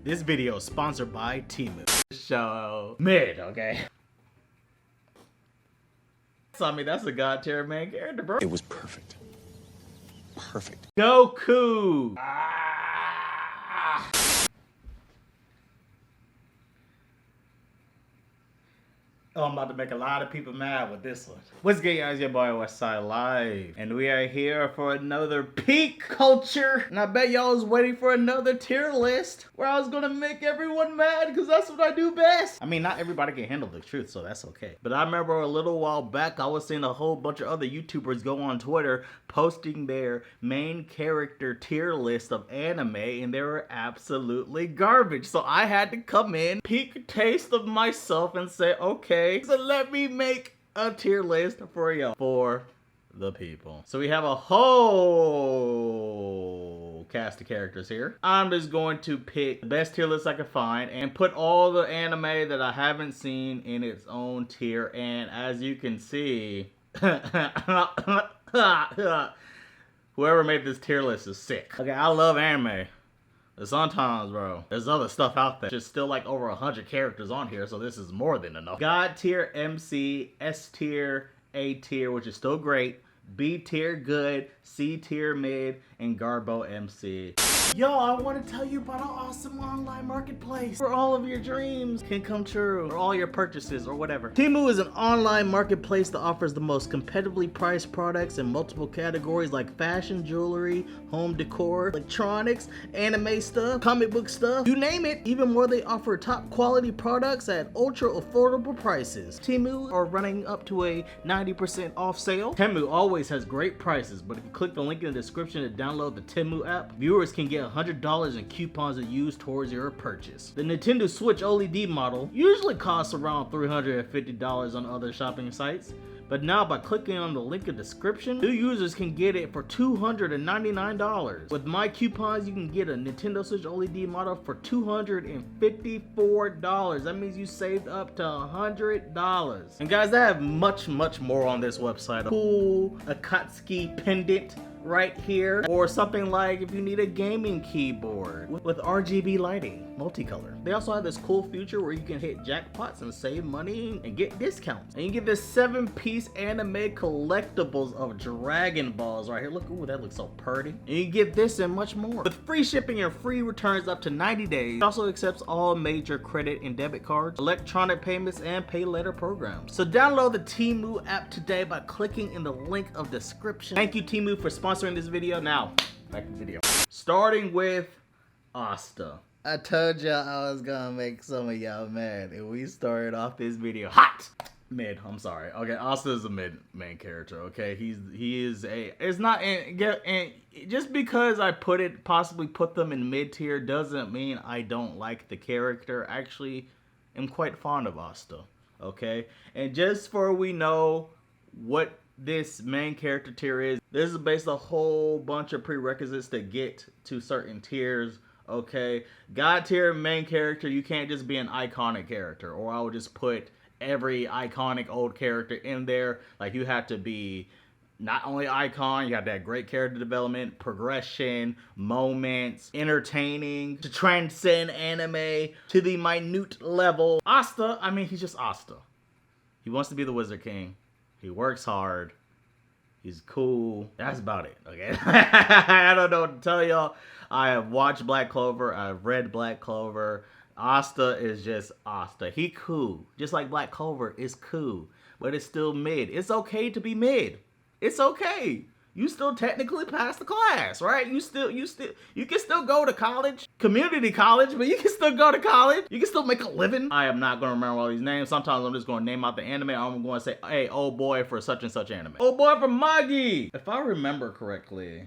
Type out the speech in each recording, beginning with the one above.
This video is sponsored by Temu. So, mid, okay? So, I mean, that's a god tier main character, bro. It was perfect. Perfect. Goku! Oh, I'm about to make a lot of people mad with this one. What's good, guys? Your boy WesSideLive. And we are here for another peak culture. And I bet y'all was waiting for another tier list where I was gonna make everyone mad because that's what I do best. I mean, not everybody can handle the truth, so that's okay. But I remember a little while back, I was seeing a whole bunch of other YouTubers go on Twitter posting their main character tier list of anime, and they were absolutely garbage. So I had to come in, peak taste of myself, and say, okay, so let me make a tier list for y'all, for the people. So we have a whole cast of characters here. I'm just going to pick the best tier list I can find and put all the anime that I haven't seen in its own tier. And as you can see, whoever made this tier list is sick. Okay, I love anime. But sometimes, bro, there's other stuff out there. There's still like over 100 characters on here, so this is more than enough. God tier, MC, S tier, A tier, which is still great, B tier, good, C tier, mid, and Garbo MC. Yo, I want to tell you about an awesome online marketplace where all of your dreams can come true, or all your purchases, or whatever. Temu is an online marketplace that offers the most competitively priced products in multiple categories like fashion, jewelry, home decor, electronics, anime stuff, comic book stuff, you name it. Even more, they offer top quality products at ultra affordable prices. Temu are running up to a 90% off sale. Temu always has great prices, but if you click the link in the description to download the Temu app, viewers can get $100 in coupons to use towards your purchase. The Nintendo Switch OLED model usually costs around $350 on other shopping sites, but now by clicking on the link in the description, new users can get it for $299. With my coupons, you can get a Nintendo Switch OLED model for $254. That means you saved up to $100. And guys, I have much more on this website. Cool Akatsuki pendant right here, or something like if you need a gaming keyboard with RGB lighting, multicolor. They also have this cool feature where you can hit jackpots and save money and get discounts. And you get this 7-piece anime collectibles of Dragon Balls right here. Look, ooh, that looks so pretty. And you get this and much more. With free shipping and free returns up to 90 days. It also accepts all major credit and debit cards, electronic payments, and pay letter programs. So download the Temu app today by clicking in the link of description. Thank you, Temu, for sponsoring this video. Now, back to the video. Starting with Asta. I told y'all I was gonna make some of y'all mad, and we started off this video hot. Mid, I'm sorry. Okay, Asta is a mid main character. Okay, he is a. It's not, and just because I possibly put them in mid tier doesn't mean I don't like the character. Actually, I'm quite fond of Asta. Okay, and just for we know what this main character tier is, this is based a whole bunch of prerequisites to get to certain tiers. Okay, God tier main character, you can't just be an iconic character, or I would just put every iconic old character in there. Like, you have to be not only icon, you have to have great character development, progression, moments, entertaining, to transcend anime to the minute level. Asta, I mean, he's just Asta. He wants to be the Wizard King. He works hard. He's cool. That's about it, okay? I don't know what to tell y'all. I have watched Black Clover. I've read Black Clover. Asta is just Asta. He cool. Just like Black Clover is cool. But it's still mid. It's okay to be mid. It's okay. You still technically pass the class, right? You can still go to college, community college, but you can still go to college. You can still make a living. I am not going to remember all these names. Sometimes I'm just going to name out the anime. I'm going to say, hey, old boy for such and such anime. Old boy for Magi. If I remember correctly,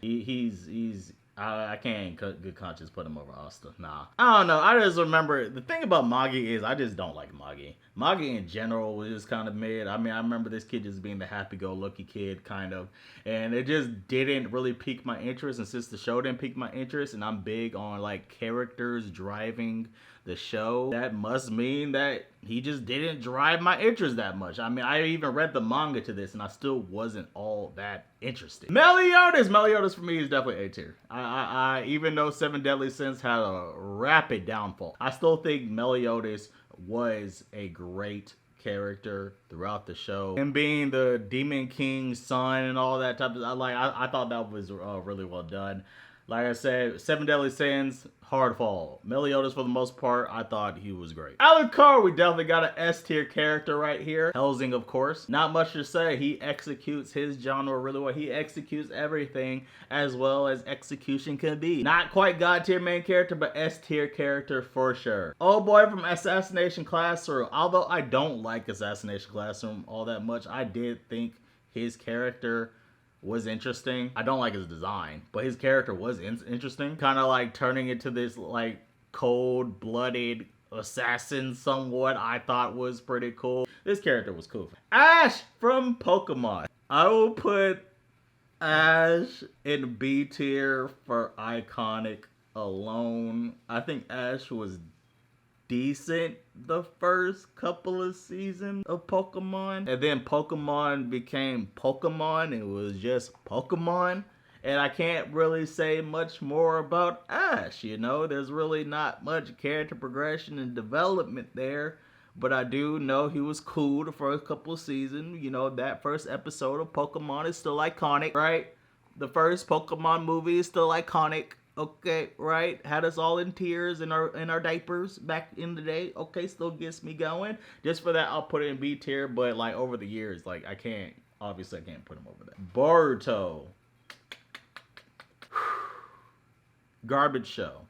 I can't in good conscience put him over Asta. Nah. I don't know. I just remember, the thing about Magi is I just don't like Magi. Magi in general was just kind of mid. I mean, I remember this kid just being the happy-go-lucky kid, kind of. And it just didn't really pique my interest. And since the show didn't pique my interest, and I'm big on, like, characters driving the show, that must mean that he just didn't drive my interest that much. I mean, I even read the manga to this, and I still wasn't all that interesting. Meliodas for me is definitely A tier. I even though Seven Deadly Sins had a rapid downfall, I still think Meliodas was a great character throughout the show. Him being the Demon King's son and all that type of, I thought that was really well done. Like I said, Seven Deadly Sins, hard fall. Meliodas, for the most part, I thought he was great. Alucard, we definitely got an S tier character right here. Helsing, of course. Not much to say. He executes his genre really well. He executes everything as well as execution can be. Not quite God tier main character, but S tier character for sure. Oh boy from Assassination Classroom. Although I don't like Assassination Classroom all that much, I did think his character was interesting. I don't like his design, but his character was interesting. Kind of like turning into this like cold-blooded assassin somewhat, I thought was pretty cool. This character was cool. Ash from Pokemon. I will put Ash in B tier for iconic alone. I think Ash was decent the first couple of seasons of Pokemon, and then Pokemon became Pokemon. It was just Pokemon, and I can't really say much more about Ash. You know, there's really not much character progression and development there, but I do know he was cool the first couple of seasons. You know, that first episode of Pokemon is still iconic, right? The first Pokemon movie is still iconic. Okay, right? Had us all in tears in our diapers back in the day. Okay, still gets me going. Just for that, I'll put it in B tier. But like over the years, like obviously I can't put him over that. Boruto. Garbage show.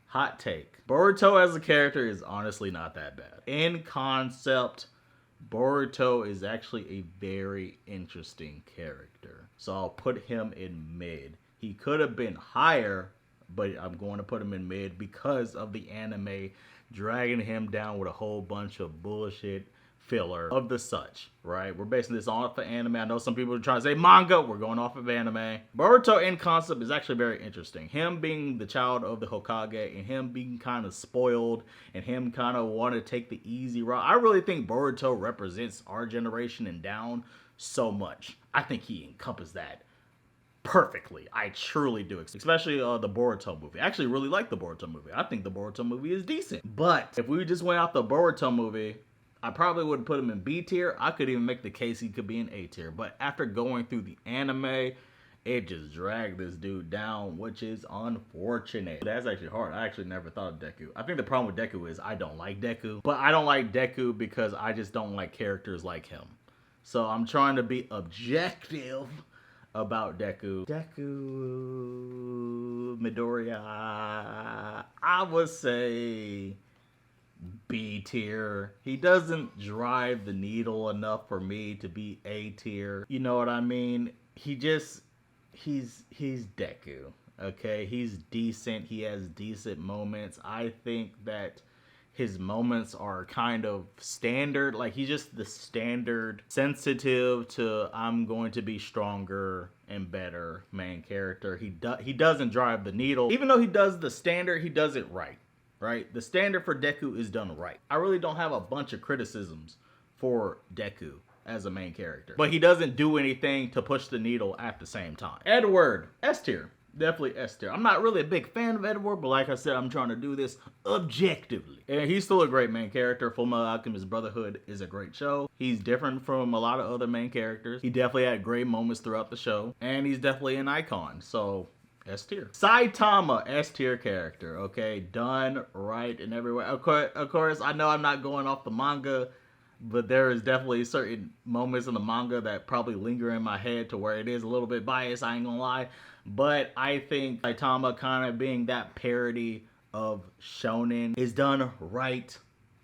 Hot take. Boruto as a character is honestly not that bad. In concept, Boruto is actually a very interesting character. So I'll put him in mid. He could have been higher, but I'm going to put him in mid because of the anime dragging him down with a whole bunch of bullshit filler of the such, right? We're basing this off of anime. I know some people are trying to say manga. We're going off of anime. Boruto in concept is actually very interesting. Him being the child of the Hokage and him being kind of spoiled and him kind of want to take the easy route. I really think Boruto represents our generation and down so much. I think he encompassed that perfectly. I truly do. Especially the Boruto movie. I actually really like the Boruto movie. I think the Boruto movie is decent. But if we just went off the Boruto movie, I probably would put him in B tier. I could even make the case he could be in A tier. But after going through the anime, it just dragged this dude down, which is unfortunate. That's actually hard. I actually never thought of Deku. I think the problem with Deku is I don't like Deku. But I don't like Deku because I just don't like characters like him. So I'm trying to be objective about Deku. Deku Midoriya, I would say B tier. He doesn't drive the needle enough for me to be A tier. You know what I mean? He's Deku. Okay, he's decent. He has decent moments. I think that his moments are kind of standard. Like, he's just the standard sensitive to I'm going to be stronger and better main character. He doesn't drive the needle. Even though he does the standard, he does it right. Right? The standard for Deku is done right. I really don't have a bunch of criticisms for Deku as a main character. But he doesn't do anything to push the needle at the same time. Edward, S tier. Definitely S tier. I'm not really a big fan of Edward, but like I said, I'm trying to do this objectively. And he's still a great main character. Fullmetal Alchemist Brotherhood is a great show. He's different from a lot of other main characters. He definitely had great moments throughout the show. And he's definitely an icon. So S tier. Saitama, S tier character. Okay, done right in every way. Of course, I know I'm not going off the manga, but there is definitely certain moments in the manga that probably linger in my head to where it is a little bit biased, I ain't gonna lie. But I think Saitama kind of being that parody of shonen is done right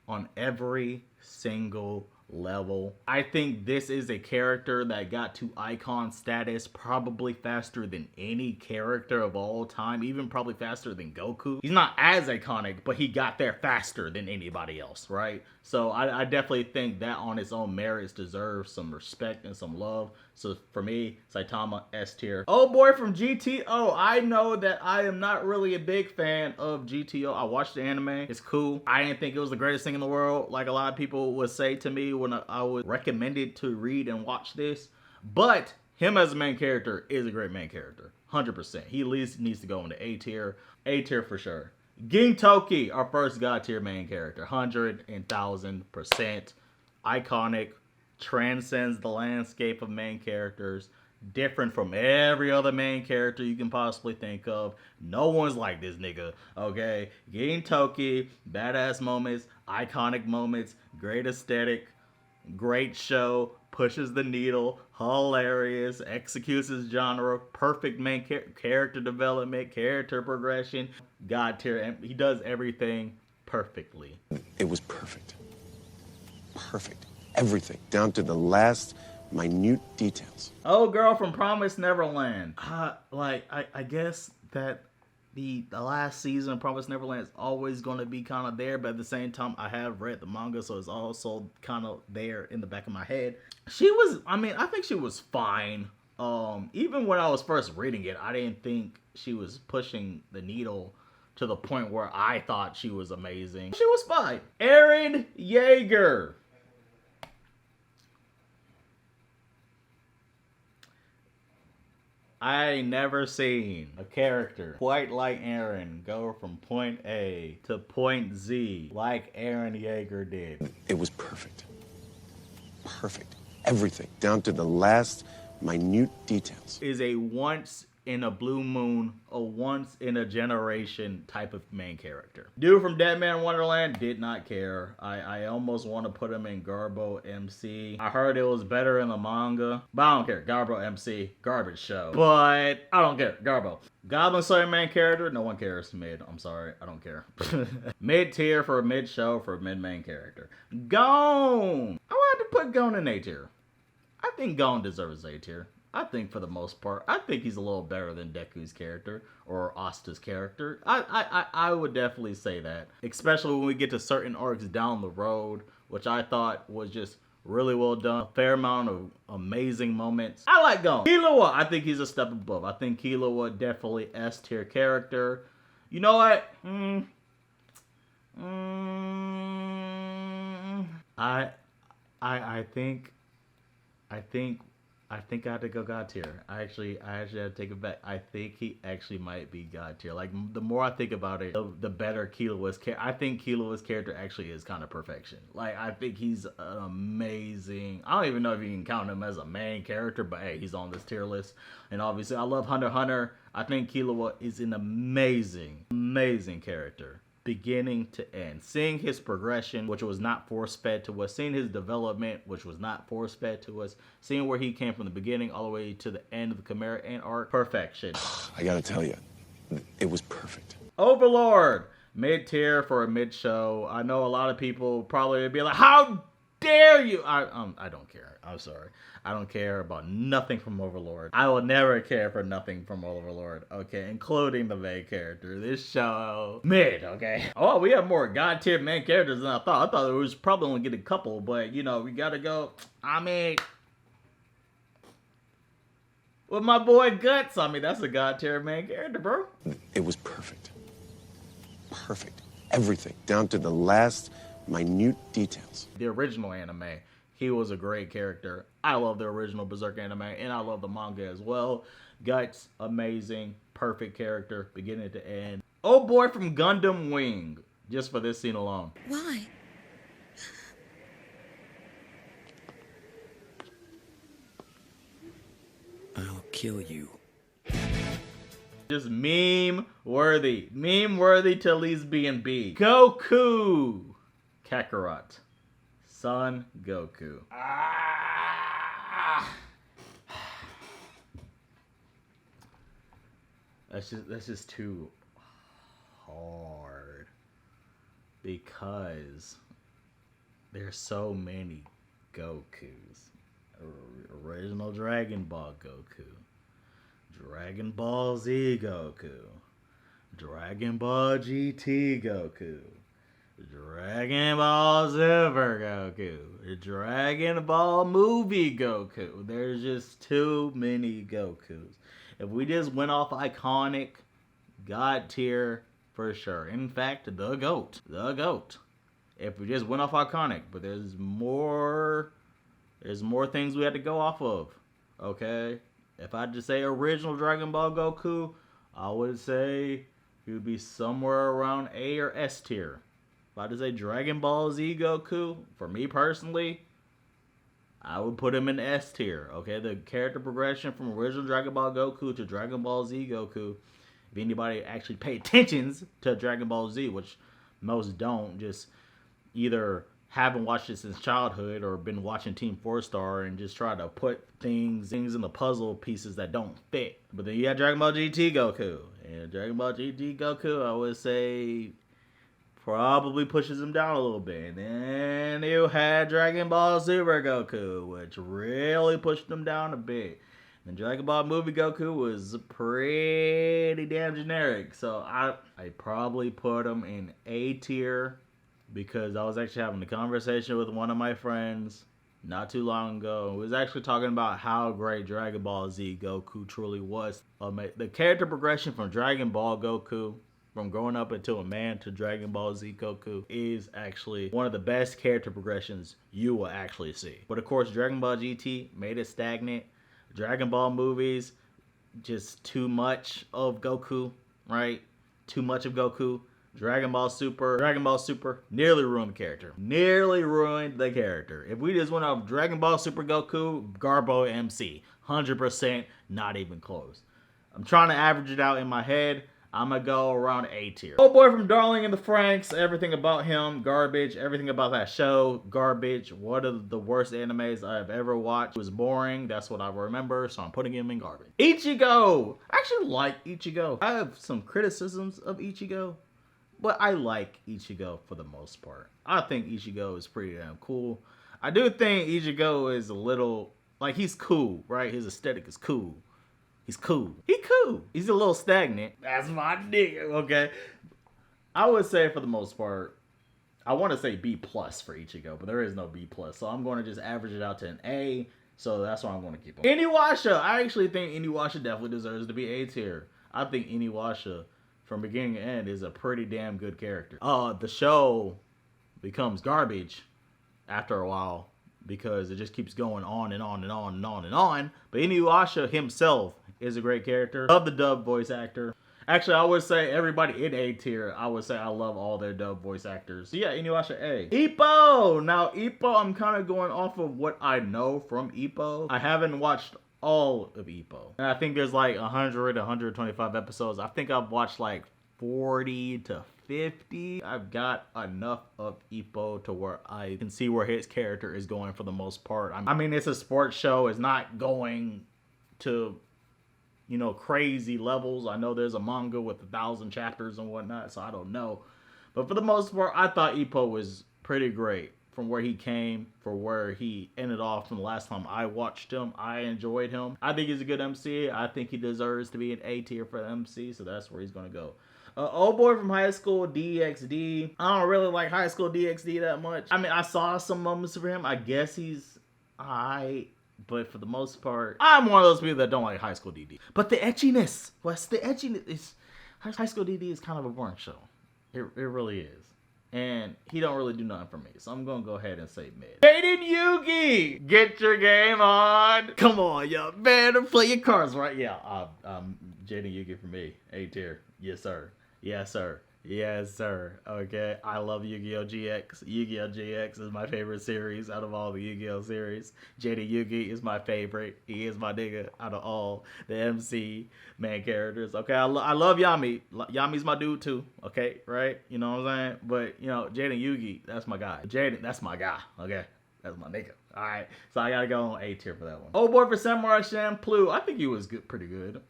on every single level. I think this is a character that got to icon status probably faster than any character of all time, even probably faster than Goku. He's not as iconic, but he got there faster than anybody else, right? So I definitely think that on its own merits deserves some respect and some love. So for me, Saitama, S tier. Oh boy from GTO. I know that I am not really a big fan of GTO. I watched the anime. It's cool. I didn't think it was the greatest thing in the world, like a lot of people would say to me when I would recommend it to read and watch this. But him as a main character is a great main character. 100%. He at least needs to go into A tier. A tier for sure. Gintoki, our first God tier main character. 100,000%. Iconic. Transcends the landscape of main characters. Different from every other main character you can possibly think of. No one's like this nigga, okay? Gintoki, badass moments, iconic moments, great aesthetic, great show, pushes the needle, hilarious, executes his genre, perfect main character development, character progression, God tier, and he does everything perfectly. It was perfect. Perfect. Everything, down to the last minute details. Oh, girl from Promised Neverland. I guess that the last season of Promised Neverland is always going to be kind of there, but at the same time, I have read the manga, so it's also kind of there in the back of my head. I think she was fine. Even when I was first reading it, I didn't think she was pushing the needle to the point where I thought she was amazing. She was fine. Eren Yeager. I ain't never seen a character quite like Eren go from point A to point Z like Eren Yeager did. It was perfect. Perfect. Everything, down to the last minute details. Is a once in a blue moon, a once in a generation type of main character. Dude from Dead Man Wonderland did not care. I almost want to put him in Garbo MC. I heard it was better in the manga, but I don't care. Garbo MC, garbage show. But I don't care. Garbo. Goblin Slayer main character, no one cares. Mid, I'm sorry, I don't care. Mid tier for a mid show for a mid main character. Gon! I wanted to put Gon in A tier. I think Gon deserves A tier. I think for the most part, I think he's a little better than Deku's character or Asta's character. I would definitely say that, especially when we get to certain arcs down the road, which I thought was just really well done. A fair amount of amazing moments. I like Gon. Killua, I think he's a step above. I think Killua definitely S tier character. You know what? I think I have to go God tier. I actually had to take it back. I think he actually might be God tier. Like, the more I think about it, the better Killua's character. I think Killua's character actually is kind of perfection. Like, I think he's an amazing... I don't even know if you can count him as a main character, but hey, he's on this tier list. And obviously, I love Hunter x Hunter. I think Killua is an amazing, amazing character. Beginning to end. Seeing his progression, which was not force-fed to us. Seeing his development, which was not force-fed to us. Seeing where he came from the beginning all the way to the end of the Chimera Ant arc. Perfection. I gotta tell you, it was perfect. Overlord. Mid-tier for a mid-show. I know a lot of people probably would be like, how dare you? I don't care. I'm sorry. I don't care about nothing from Overlord. I will never care for nothing from Overlord, okay? Including the main character. This show, mid, okay? Oh, we have more God tier main characters than I thought. I thought it was probably only get a couple, but you know, we gotta go. I mean, with my boy Guts, I mean, that's a God tier main character, bro. It was perfect. Perfect. Everything, down to the last minute details. The original anime, he was a great character. I love the original Berserk anime, and I love the manga as well. Guts, amazing, perfect character, beginning to end. Oh boy from Gundam Wing, just for this scene alone. Why? I'll kill you. Just meme worthy. Meme worthy to at least be in B. Goku! Kakarot. Son Goku. That's just too hard. Because there's so many Gokus. Original Dragon Ball Goku. Dragon Ball Z Goku. Dragon Ball GT Goku. Dragon Ball Super Goku. Dragon Ball Movie Goku. There's just too many Gokus. If we just went off iconic, God tier for sure. In fact, the GOAT. The GOAT. If we just went off iconic, but there's more things we had to go off of. okay? If I had to say original Dragon Ball Goku, I would say he would be somewhere around A or S tier. If I had to say Dragon Ball Z Goku, for me personally, I would put him in S tier, okay? The character progression from original Dragon Ball Goku to Dragon Ball Z Goku, if anybody actually pay attention to Dragon Ball Z, which most don't, just either haven't watched it since childhood or been watching Team 4-Star and just try to put things in the puzzle pieces that don't fit. But then you got Dragon Ball GT Goku. And Dragon Ball GT Goku, I would say, probably pushes him down a little bit. And then you had Dragon Ball Super Goku, which really pushed him down a bit. And Dragon Ball Movie Goku was pretty damn generic. So I probably put him in A tier, because I was actually having a conversation with one of my friends not too long ago. We was actually talking about how great Dragon Ball Z Goku truly was. The character progression from Dragon Ball Goku, from growing up into a man to Dragon Ball Z Goku, is actually one of the best character progressions you will actually see. But of course, Dragon Ball GT made it stagnant. Dragon Ball movies, just too much of Goku, right? Too much of Goku. Dragon Ball Super nearly ruined the character. Nearly ruined the character. If we just went off Dragon Ball Super Goku, Garbo MC. 100%, not even close. I'm trying to average it out in my head. I'm going to go around A tier. Oh boy from Darling in the Franxx, everything about him, garbage. Everything about that show, garbage. One of the worst animes I've ever watched. It was boring, that's what I remember, so I'm putting him in garbage. Ichigo! I actually like Ichigo. I have some criticisms of Ichigo, but I like Ichigo for the most part. I think Ichigo is pretty damn cool. I do think Ichigo is a little, like, he's cool, right? His aesthetic is cool. He's cool. He cool. He's a little stagnant. That's my nigga, okay? I would say for the most part, I want to say B plus for Ichigo, but there is no B plus. So I'm going to just average it out to an A. So that's why I'm going to keep him. Inuyasha. I actually think Inuyasha definitely deserves to be A tier. I think Inuyasha, from beginning to end, is a pretty damn good character. The show becomes garbage after a while because it just keeps going on and on and on and on and on. But Inuyasha himself is a great character. Love the dub voice actor. Actually, I would say everybody in A tier, I would say I love all their dub voice actors. So yeah, Inuyasha A. Ippo! Now, Ippo, I'm kind of going off of what I know from Ippo. I haven't watched all of Ippo. And I think there's like 100, 125 episodes. I think I've watched like 40 to 50. I've got enough of Ippo to where I can see where his character is going for the most part. I mean, it's a sports show. It's not going to, you know, crazy levels. I know there's a manga with 1,000 chapters and whatnot, so I don't know. But for the most part, I thought Ippo was pretty great from where he came, for where he ended off from the last time I watched him. I enjoyed him. I think he's a good MC. I think he deserves to be an A tier for the MC, so that's where he's going to go. Old boy from High School DxD. I don't really like High School DxD that much. I mean, I saw some moments for him. I guess he's alright. But for the most part, I'm one of those people that don't like High School DD. But the etchiness, Wes, the etchiness is, High School DD is kind of a boring show. It really is. And he don't really do nothing for me. So I'm going to go ahead and say mid. Jaden Yugi! Get your game on! Come on, y'all. Better play your cards right. Yeah, Jaden Yugi for me. A tier. Yes, sir. Yes, sir. Yes, sir. Okay. I love Yu-Gi-Oh! GX. Yu-Gi-Oh! GX is my favorite series out of all the Yu-Gi-Oh! series. Jaden Yugi is my favorite. He is my nigga out of all the MC main characters. Okay. I love Yami. Yami's my dude too. Okay. Right? You know what I'm saying? But, you know, Jaden Yugi, that's my guy. Jaden, that's my guy. Okay. That's my nigga. All right. So I got to go on A tier for that one. Oh boy for Samurai Champloo. I think he was good, pretty good.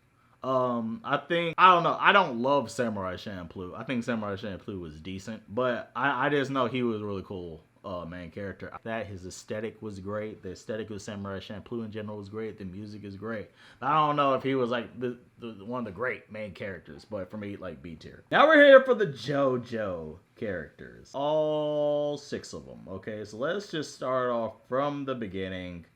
I don't know. I don't love Samurai Champloo. I think Samurai Champloo was decent, but I just know he was really cool, main character. That his aesthetic was great. The aesthetic of Samurai Champloo in general was great. The music is great. I don't know if he was like the one of the great main characters, but for me, like B tier. Now we're here for the JoJo characters. All 6 of them. Okay, so let's just start off from the beginning.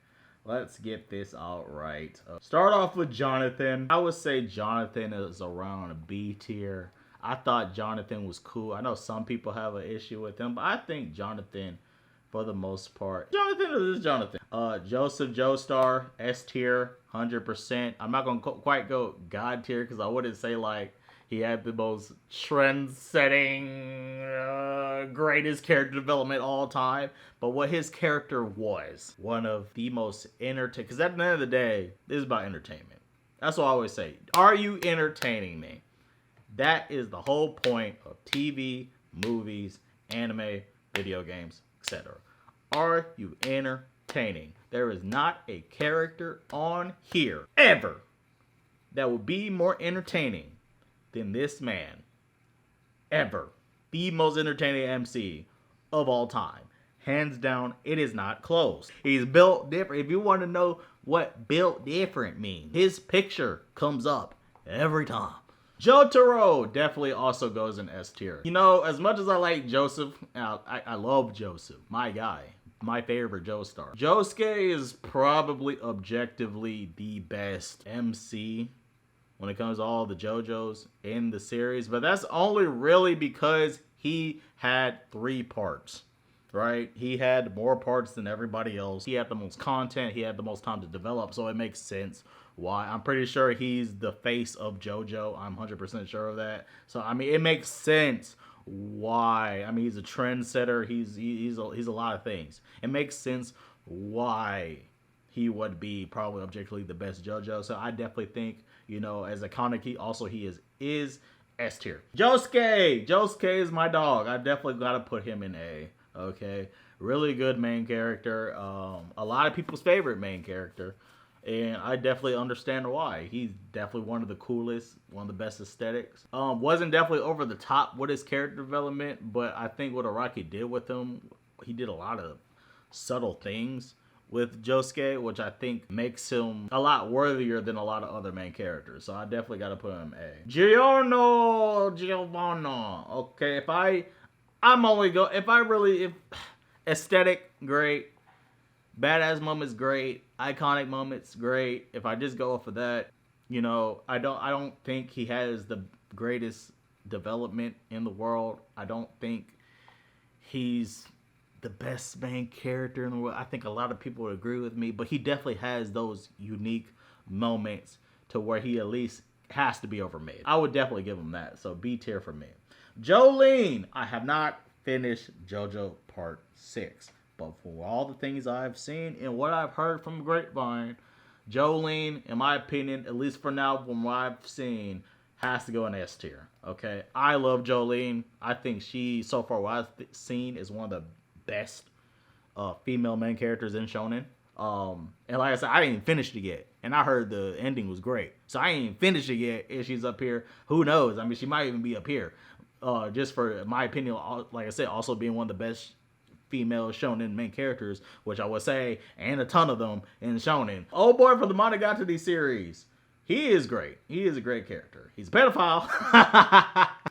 Let's get this out right. Start off with Jonathan. I would say Jonathan is around a B tier. I thought Jonathan was cool. I know some people have an issue with him, but I think Jonathan, for the most part. Jonathan, or this is Jonathan? Joseph Joestar, S tier, 100%. I'm not gonna quite go God tier because I wouldn't say like he had the most trend-setting, greatest character development all time. But what his character was, one of the most entertaining. Because at the end of the day, this is about entertainment. That's what I always say. Are you entertaining me? That is the whole point of TV, movies, anime, video games, etc. Are you entertaining? There is not a character on here ever that will be more entertaining than this man. Ever. The most entertaining MC of all time. Hands down, it is not close. He's built different. If you want to know what built different means, his picture comes up every time. Jotaro definitely also goes in S tier. You know, as much as I like Joseph, I love Joseph, my guy, my favorite Joestar. Josuke is probably objectively the best MC when it comes to all the JoJos in the series, but that's only really because he had 3 parts, right? He had more parts than everybody else. He had the most content, he had the most time to develop, so it makes sense why. I'm pretty sure he's the face of JoJo. I'm 100% sure of that. So I mean, it makes sense why. I mean, he's a trendsetter. He's a lot of things. It makes sense why he would be probably objectively the best JoJo. So I definitely think, you know, as a Kaneki, also he is S tier. Josuke is my dog. I definitely gotta put him in A. Okay, really good main character. A lot of people's favorite main character. And I definitely understand why. He's definitely one of the coolest, one of the best aesthetics. Wasn't definitely over the top with his character development, but I think what Araki did with him, he did a lot of subtle things with Josuke, which I think makes him a lot worthier than a lot of other main characters. So I definitely got to put him A. Giovanni. Okay, if aesthetic, great. Badass moments, great. Iconic moments, great. If I just go off of that, you know, I don't think he has the greatest development in the world. I don't think he's the best main character in the world. I think a lot of people would agree with me, but he definitely has those unique moments to where he at least has to be over mid. I would definitely give him that. So B tier for me. Jolene. I have not finished JoJo Part 6. But for all the things I've seen and what I've heard from Grapevine, Jolene, in my opinion, at least for now, from what I've seen, has to go in S tier. Okay, I love Jolene. I think she, so far what I've seen, is one of the best female main characters in shonen. And like I said, I ain't even finished it yet, and I heard the ending was great. So I ain't even finished it yet. If she's up here, who knows? I mean, she might even be up here. Just for my opinion, like I said, also being one of the best female shonen main characters, which I would say, and a ton of them in shonen. Oh boy, for the Monogatari series, he is great. He is a great character. He's a pedophile.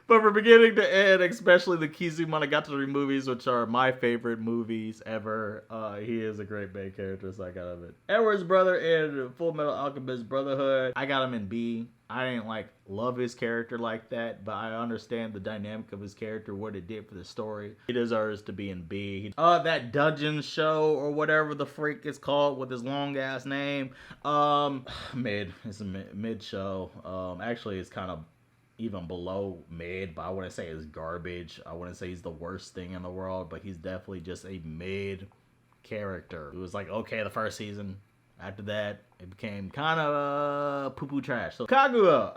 But from beginning to end, especially the Kizu Monogatari movies, which are my favorite movies ever, he is a great main character, so I got him in. Edward's brother in Full Metal Alchemist Brotherhood, I got him in B. I didn't love his character like that, but I understand the dynamic of his character, what it did for the story. He deserves to be in B. That dungeon show or whatever the freak is called with his long ass name, mid. It's a mid show. Actually, it's kind of even below mid, but I wouldn't say it's garbage. I wouldn't say he's the worst thing in the world, but he's definitely just a mid character. It was okay the first season. After that, it became kind of poo-poo trash. So Kaguya,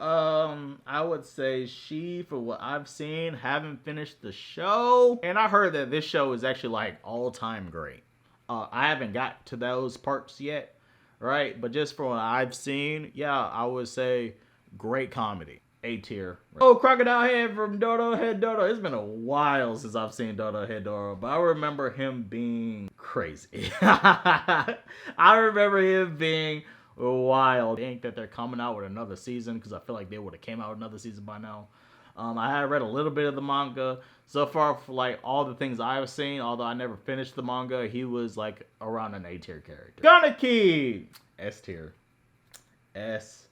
I would say she, for what I've seen, haven't finished the show. And I heard that this show is actually all-time great. I haven't got to those parts yet, right? But just from what I've seen, yeah, I would say great comedy. A tier. Oh, Crocodile Head from Dodo Head Dodo. It's been a while since I've seen Dodo Head Dodo, but I remember him being crazy. I remember him being wild. I think that they're coming out with another season because I feel like they would have came out with another season by now. I had read a little bit of the manga. So far, for all the things I've seen, although I never finished the manga, he was around an A tier character. Kaneki! S tier. S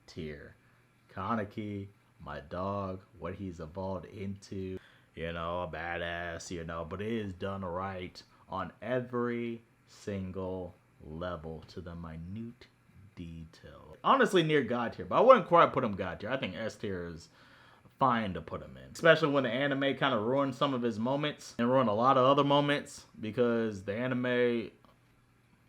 tier. Kaneki, my dog, what he's evolved into. you know, a badass, you know, but it is done right on every single level to the minute detail. Honestly, near God tier, but I wouldn't quite put him God tier. I think S tier is fine to put him in, especially when the anime kind of ruined some of his moments and ruined a lot of other moments because the anime,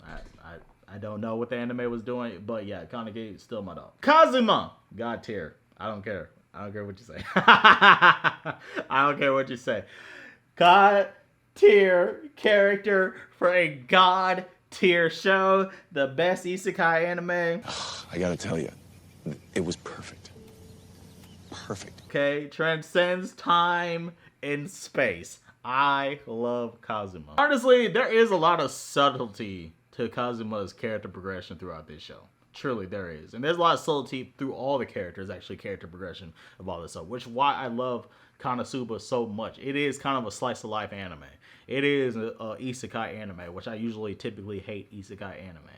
I don't know what the anime was doing, but yeah, Kaneki still my dog. Kazuma, God tier. I don't care. I don't care what you say. I don't care what you say. God tier character for a God tier show. The best isekai anime. I gotta tell you, it was perfect. Perfect. Okay, transcends time and space. I love Kazuma. Honestly, there is a lot of subtlety to Kazuma's character progression throughout this show. Truly, there is. And there's a lot of subtlety through all the characters, actually, character progression of all this stuff, which is why I love Konosuba so much. It is kind of a slice of life anime. It is a isekai anime, which I usually typically hate isekai anime.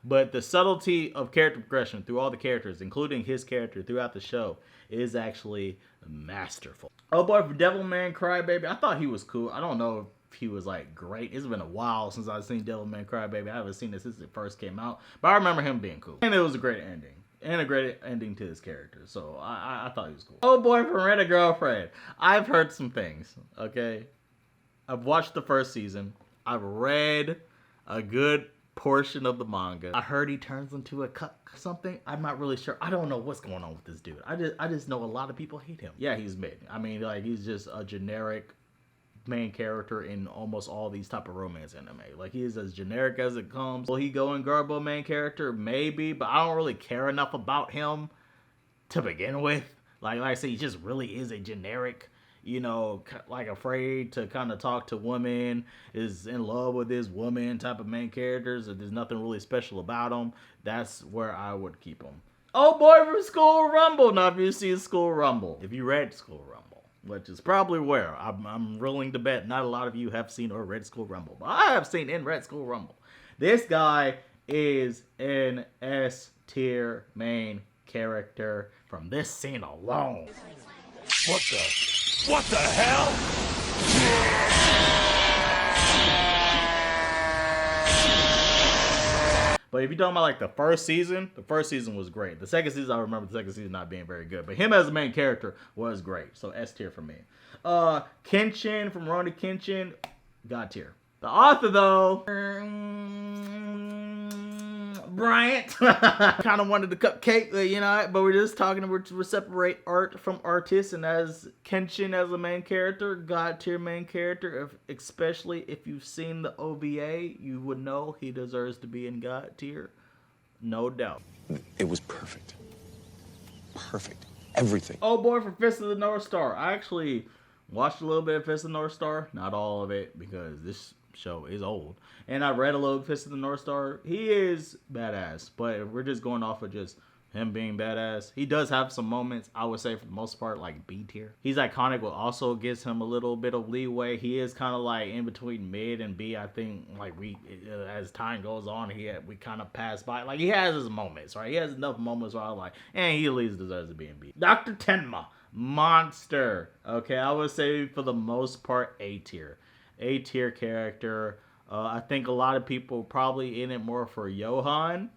But the subtlety of character progression through all the characters, including his character throughout the show, is actually masterful. Oh boy, for Devilman Crybaby, I thought he was cool. I don't know if he was like great. It's been a while since I've seen Devilman Crybaby. I haven't seen it since it first came out, but I remember him being cool. And it was a great ending. And a great ending to his character. So I thought he was cool. Oh boy, for Rent a Girlfriend. I've heard some things, okay? I've watched the first season. I've read a good portion of the manga. I heard he turns into a something. I'm not really sure. I don't know what's going on with this dude. I just know a lot of people hate him. Yeah, he's mid. I mean, like, he's just a generic main character in almost all these type of romance anime. Like, he is as generic as it comes. Will he go in Garbo main character? Maybe, but I don't really care enough about him to begin with. Like I said, he just really is a generic, you know, like afraid to kind of talk to women, is in love with this woman type of main characters. There's nothing really special about him. That's where I would keep him. Oh boy, from School Rumble. Now, if you see School Rumble, if you read School Rumble, which is probably where I'm willing to bet not a lot of you have seen or read School Rumble, but I have seen and read School Rumble. This guy is an S tier main character from this scene alone. What the hell? But if you're talking about like the first season was great. The second season, I remember the second season not being very good. But him as a main character was great. So S tier for me. Kenshin from Rurouni Kenshin, God tier. The author though, Bryant, kind of wanted the cupcake, you know, but we're just talking, we're separate art from artists, and as Kenshin as a main character, God tier main character, especially if you've seen the OVA, you would know he deserves to be in God tier, no doubt. It was perfect. Perfect. Everything. Oh boy, for Fist of the North Star. I actually watched a little bit of Fist of the North Star, not all of it, because this show is old, and I read a little Fist of the North Star. He is badass, but if we're just going off of just him being badass, he does have some moments, I would say for the most part, like B tier. He's iconic, but also gives him a little bit of leeway. He is kind of like in between mid and B. I think like as time goes on, we kind of pass by. Like, he has his moments, right? He has enough moments where I was like, and he at least deserves to be in B. Dr. Tenma, monster. Okay, I would say for the most part A tier. A tier character. I think a lot of people probably in it more for Johan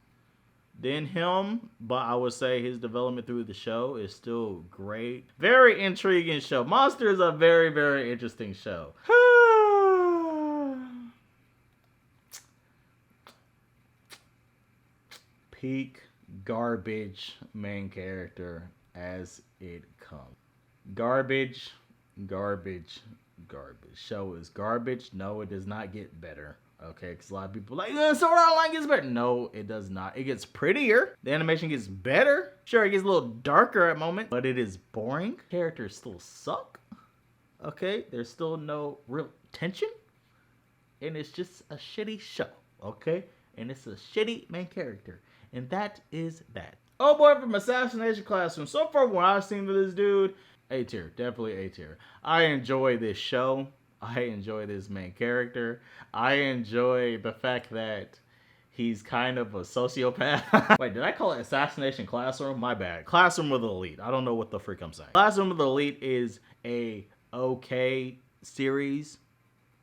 than him, but I would say his development through the show is still great. Very intriguing show. Monster is a very, very interesting show. Peak garbage main character as it comes. Garbage. Show is garbage. No, it does not get better. Okay, because a lot of people are like, Sword Art Online gets better. No, it does not. It gets prettier. The animation gets better. Sure, it gets a little darker at moments, but it is boring. Characters still suck. Okay, there's still no real tension. And it's just a shitty show. Okay, and it's a shitty main character. And that is that. Oh boy, from Assassination Classroom. So far, what I've seen of this dude, A tier, definitely A tier. I enjoy this show. I enjoy this main character. I enjoy the fact that he's kind of a sociopath. Wait, did I call it Assassination Classroom? My bad. Classroom with the Elite. I don't know what the freak I'm saying. Classroom with the Elite is a okay series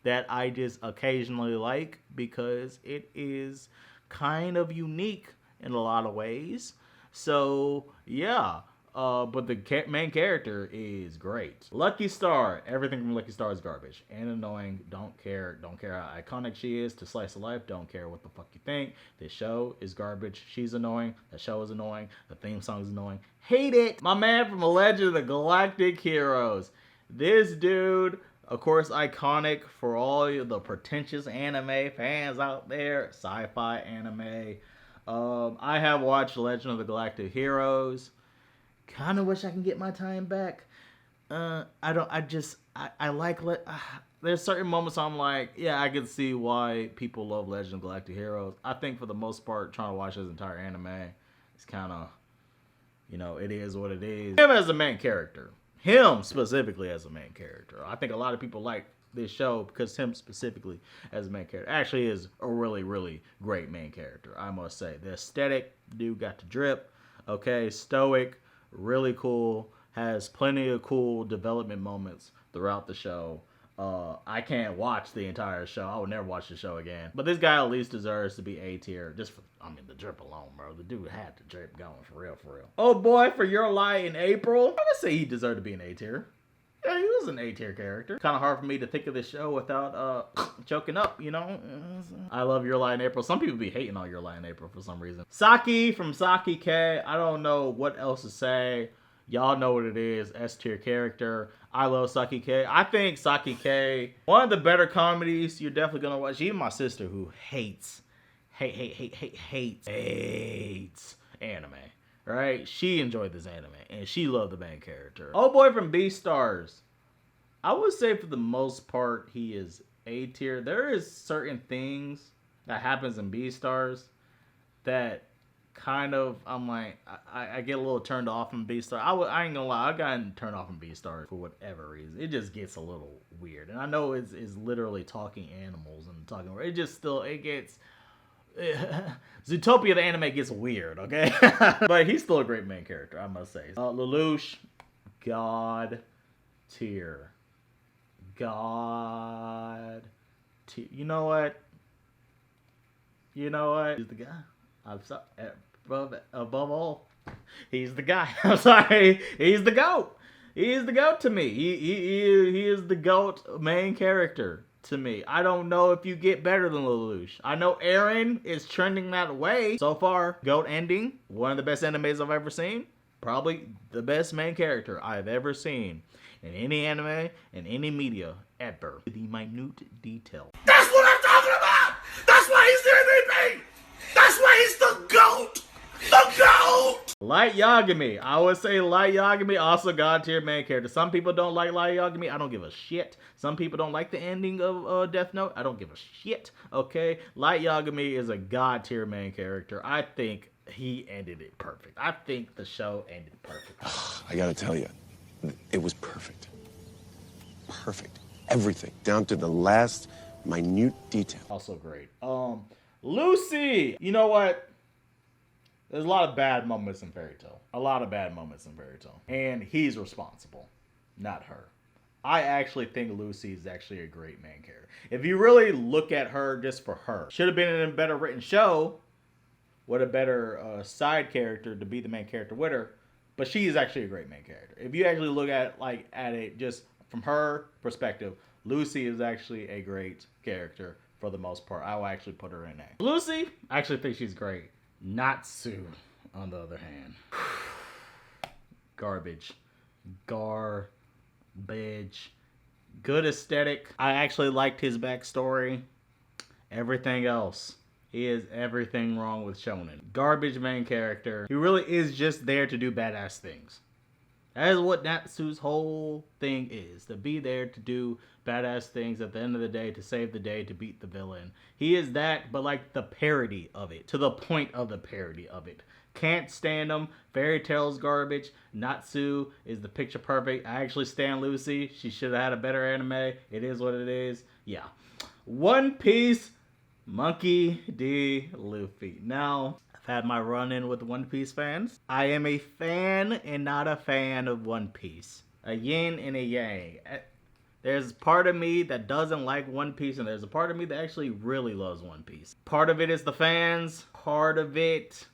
that I just occasionally like because it is kind of unique in a lot of ways. So yeah, but the main character is great. Lucky Star, everything from Lucky Star is garbage and annoying. Don't care how iconic she is to Slice of Life. Don't care what the fuck you think. This show is garbage. She's annoying. The show is annoying. The theme song is annoying. Hate it. My man from Legend of the Galactic Heroes. This dude, of course, iconic for all the pretentious anime fans out there. Sci-fi anime. I have watched Legend of the Galactic Heroes. Kind of wish I can get my time back. I like, there's certain moments I'm like, yeah, I can see why people love Legend of Galactic Heroes. I think for the most part, trying to watch this entire anime, it's kind of, you know, it is what it is. Him as a main character. Him specifically as a main character. I think a lot of people like this show because him specifically as a main character actually is a really, really great main character, I must say. The aesthetic, dude got the drip, okay, stoic, really cool, has plenty of cool development moments throughout the show. I can't watch the entire show. I would never watch the show again. But this guy at least deserves to be A tier. Just for, I mean, the drip alone, bro. The dude had the drip going for real, for real. Oh boy, for Your Lie in April. I'm gonna say he deserved to be an A tier. Yeah, he was an A tier character. Kind of hard for me to think of this show without choking up, you know? I love Your Lie in April. Some people be hating on Your Lie in April for some reason. Saki from Saki K. I don't know what else to say. Y'all know what it is. S tier character. I love Saki K. I think Saki K, one of the better comedies you're definitely gonna watch. Even my sister who hates anime. Right? She enjoyed this anime and she loved the main character. Oh boy from Beastars. I would say for the most part he is A tier. There is certain things that happens in Beastars that kind of, I'm like, I get a little turned off in Beastars. I ain't gonna lie, I got turned off in Beastars for whatever reason. It just gets a little weird. And I know it's literally talking animals and talking, it just still, it gets, Zootopia the anime gets weird, okay? But he's still a great main character, I must say. Lelouch, God tier. God tier. You know what? He's the guy. I'm sorry. Above all, he's the guy. I'm sorry. He's the GOAT. He is the GOAT to me. He is the GOAT main character to me. I don't know if you get better than Lelouch. I know Eren is trending that way. So far, GOAT ending. One of the best animes I've ever seen. Probably the best main character I've ever seen in any anime, in any media, ever. The minute detail. That's what I'm talking about! That's why he's the MVP! That's why he's the GOAT! The GOAT! Light Yagami. I would say Light Yagami, also God tier main character. Some people don't like Light Yagami. I don't give a shit. Some people don't like the ending of Death Note. I don't give a shit. Okay? Light Yagami is a God tier main character. I think he ended it perfect. I think the show ended perfect. I gotta tell you, it was perfect. Perfect. Everything, down to the last minute detail. Also great. Lucy! You know what? There's a lot of bad moments in Fairy Tail. A lot of bad moments in Fairy Tail. And he's responsible, not her. I actually think Lucy is actually a great main character. If you really look at her just for her, should have been in a better written show. What a better side character to be the main character with her. But she is actually a great main character. If you actually look at it just from her perspective, Lucy is actually a great character for the most part. I will actually put her in there. Lucy, I actually think she's great. Natsu, on the other hand. Garbage. Garbage. Good aesthetic. I actually liked his backstory. Everything else. He is everything wrong with shonen. Garbage main character. He really is just there to do badass things. That is what Natsu's whole thing is. To be there to do badass things at the end of the day, to save the day, to beat the villain. He is that, but like the parody of it. To the point of the parody of it. Can't stand him. Fairy Tail's garbage. Natsu is the picture perfect. I actually stand Lucy. She should have had a better anime. It is what it is. Yeah. One Piece, Monkey D. Luffy. Now, I've had my run-in with One Piece fans. I am a fan and not a fan of One Piece. A yin and a yang. There's part of me that doesn't like One Piece, and there's a part of me that actually really loves One Piece. Part of it is the fans. Part of it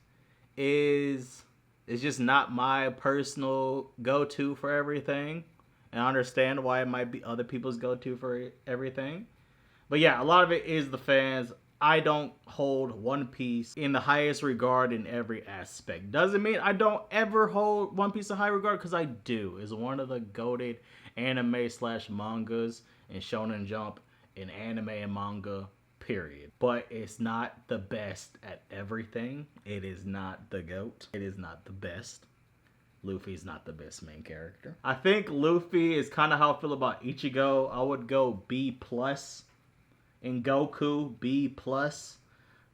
is it's just not my personal go-to for everything. And I understand why it might be other people's go-to for everything. But yeah, a lot of it is the fans. I don't hold One Piece in the highest regard in every aspect. Doesn't mean I don't ever hold One Piece in high regard, because I do. It's one of the goated anime slash mangas in Shonen Jump in anime and manga, period. But it's not the best at everything. It is not the GOAT. It is not the best. Luffy's not the best main character. I think Luffy is kind of how I feel about Ichigo. I would go B+. In Goku, B+.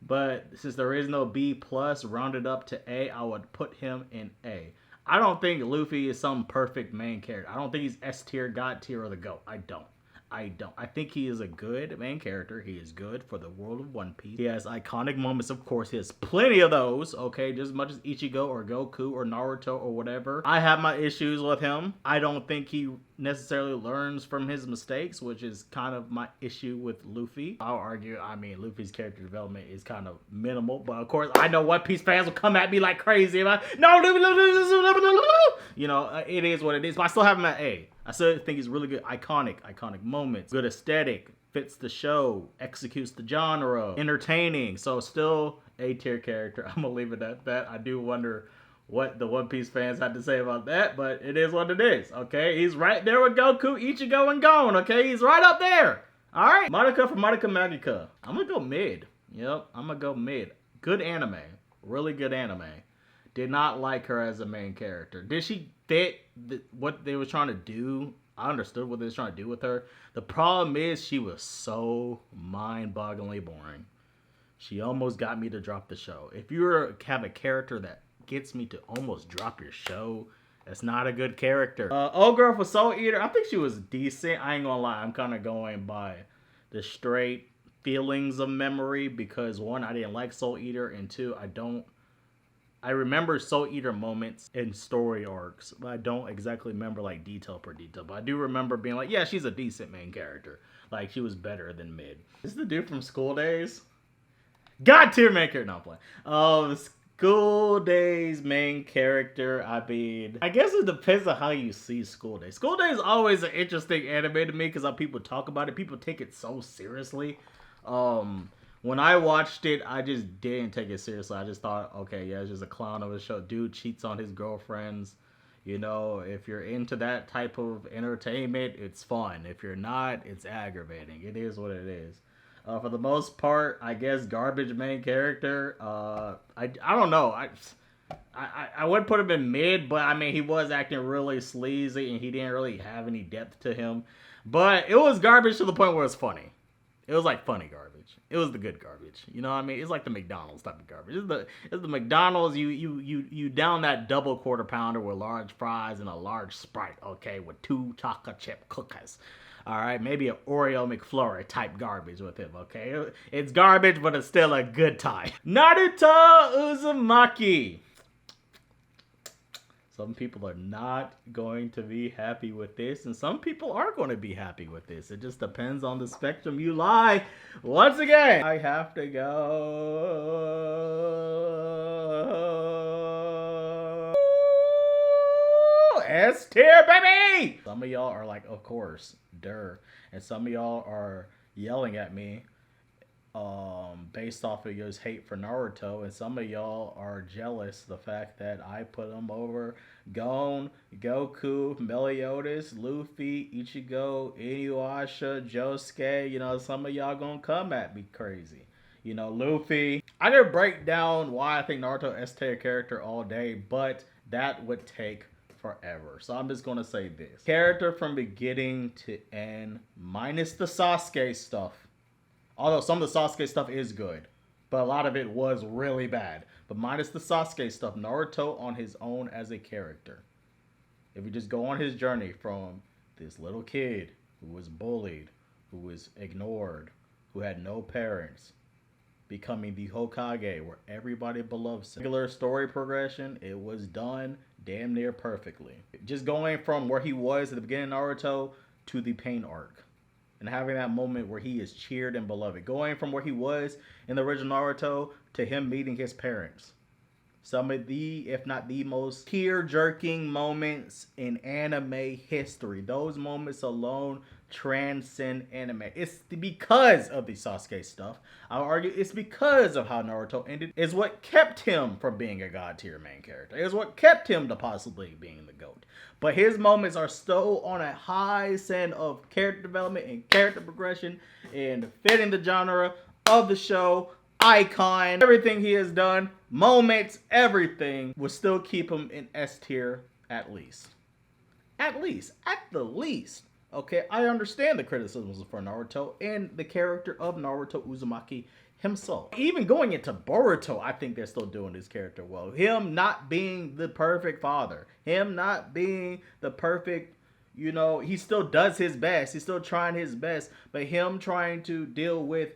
But since there is no B+, rounded up to A, I would put him in A. I don't think Luffy is some perfect main character. I don't think he's S tier, God tier, or the GOAT. I don't. I think he is a good main character. He is good for the world of One Piece. He has iconic moments, of course. He has plenty of those, okay? Just as much as Ichigo or Goku or Naruto or whatever. I have my issues with him. I don't think he necessarily learns from his mistakes, which is kind of my issue with Luffy. I'll argue, I mean, Luffy's character development is kind of minimal, but of course, I know One Piece fans will come at me like crazy about, no, you know, it is what it is, but I still have him at A. I still think he's really good, iconic moments, good aesthetic, fits the show, executes the genre, entertaining, so still A tier character. I'm gonna leave it at that. I do wonder what the One Piece fans had to say about that, but it is what it is, okay? He's right there with Goku, Ichigo, and Gon, okay? He's right up there, all right? Madoka for Madoka Magica. I'm gonna go mid. Yep, I'm gonna go mid. Good anime, really good anime. Did not like her as a main character. Did she fit what they were trying to do? I understood what they were trying to do with her. The problem is she was so mind-bogglingly boring. She almost got me to drop the show. If you have a character that gets me to almost drop your show, that's not a good character. Old Girl for Soul Eater, I think she was decent. I ain't gonna lie, I'm kind of going by the straight feelings of memory, because one, I didn't like Soul Eater, and two, I remember Soul Eater moments in story arcs, but I don't exactly remember like detail per detail. But I do remember being like, yeah, she's a decent main character. Like, she was better than mid. This is the dude from School Days. God tier main character. No, I'm playing. School Days main character, I mean, I guess it depends on how you see School Days. School Days is always an interesting anime to me because how people talk about it. People take it so seriously. When I watched it, I just didn't take it seriously. I just thought, okay, yeah, it's just a clown of a show. Dude cheats on his girlfriends. You know, if you're into that type of entertainment, it's fun. If you're not, it's aggravating. It is what it is. For the most part, I guess garbage main character. I don't know. I would put him in mid, but I mean, he was acting really sleazy and he didn't really have any depth to him. But it was garbage to the point where it's funny. It was like funny garbage. It was the good garbage. You know what I mean? It's like the McDonald's type of garbage. It's the McDonald's. You down that double quarter pounder with large fries and a large Sprite, okay, with 2 chocolate chip cookies. All right, maybe an Oreo McFlurry type garbage with him, okay? It's garbage, but it's still a good time. Naruto Uzumaki. Some people are not going to be happy with this, and some people are going to be happy with this. It just depends on the spectrum you lie. Once again, I have to go S tier, baby! Some of y'all are like, of course, duh. And some of y'all are yelling at me based off of your hate for Naruto, and some of y'all are jealous the fact that I put him over Gon, Goku, Meliodas, Luffy, Ichigo, Inuyasha, Josuke. You know, some of y'all gonna come at me crazy. You know, Luffy. I could break down why I think Naruto S tier character all day, but that would take forever. So I'm just gonna say this. Character from beginning to end, minus the Sasuke stuff. Although some of the Sasuke stuff is good, but a lot of it was really bad. But minus the Sasuke stuff, Naruto on his own as a character. If you just go on his journey from this little kid who was bullied, who was ignored, who had no parents, becoming the Hokage where everybody loves him. Regular story progression, it was done damn near perfectly. Just going from where he was at the beginning of Naruto to the pain arc. And having that moment where he is cheered and beloved. Going from where he was in the original Naruto to him meeting his parents. Some of the, if not the most tear-jerking moments in anime history. Those moments alone transcend anime. It's because of the Sasuke stuff. I'll argue it's because of how Naruto ended. It's what kept him from being a god tier main character. It's what kept him to possibly being the GOAT. But his moments are still on a high ascent of character development and character progression and fitting the genre of the show. Icon, everything he has done, moments, everything will still keep him in S tier at least. At the least. Okay, I understand the criticisms for Naruto and the character of Naruto Uzumaki himself. Even going into Boruto, I think they're still doing his character well. Him not being the perfect father. Him not being the perfect, you know, he still does his best. He's still trying his best. But him trying to deal with,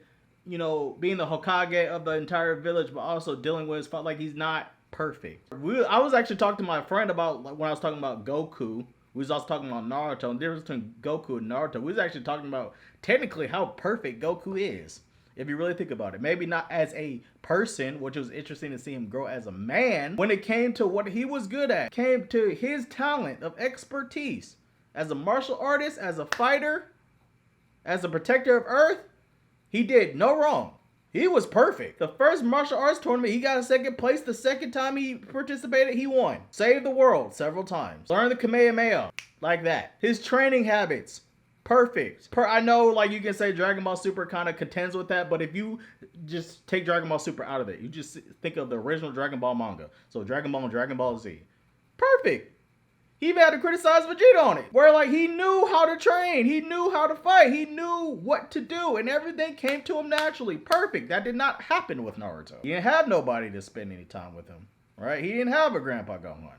you know, being the Hokage of the entire village, but also dealing with his father, like he's not perfect. I was actually talking to my friend about, like, when I was talking about Goku. We was also talking about Naruto, and the difference between Goku and Naruto. We was actually talking about technically how perfect Goku is, if you really think about it. Maybe not as a person, which was interesting to see him grow as a man. When it came to what he was good at, came to his talent of expertise as a martial artist, as a fighter, as a protector of Earth, he did no wrong. He was perfect. The first martial arts tournament, he got a second place. The second time he participated, he won. Saved the world several times. Learned the Kamehameha like that. His training habits, perfect. I know, like, you can say Dragon Ball Super kind of contends with that, but if you just take Dragon Ball Super out of it, you just think of the original Dragon Ball manga. So Dragon Ball and Dragon Ball Z. Perfect. He even had to criticize Vegeta on it. Where, like, he knew how to train. He knew how to fight. He knew what to do. And everything came to him naturally. Perfect. That did not happen with Naruto. He didn't have nobody to spend any time with him. Right? He didn't have a Grandpa Gohan.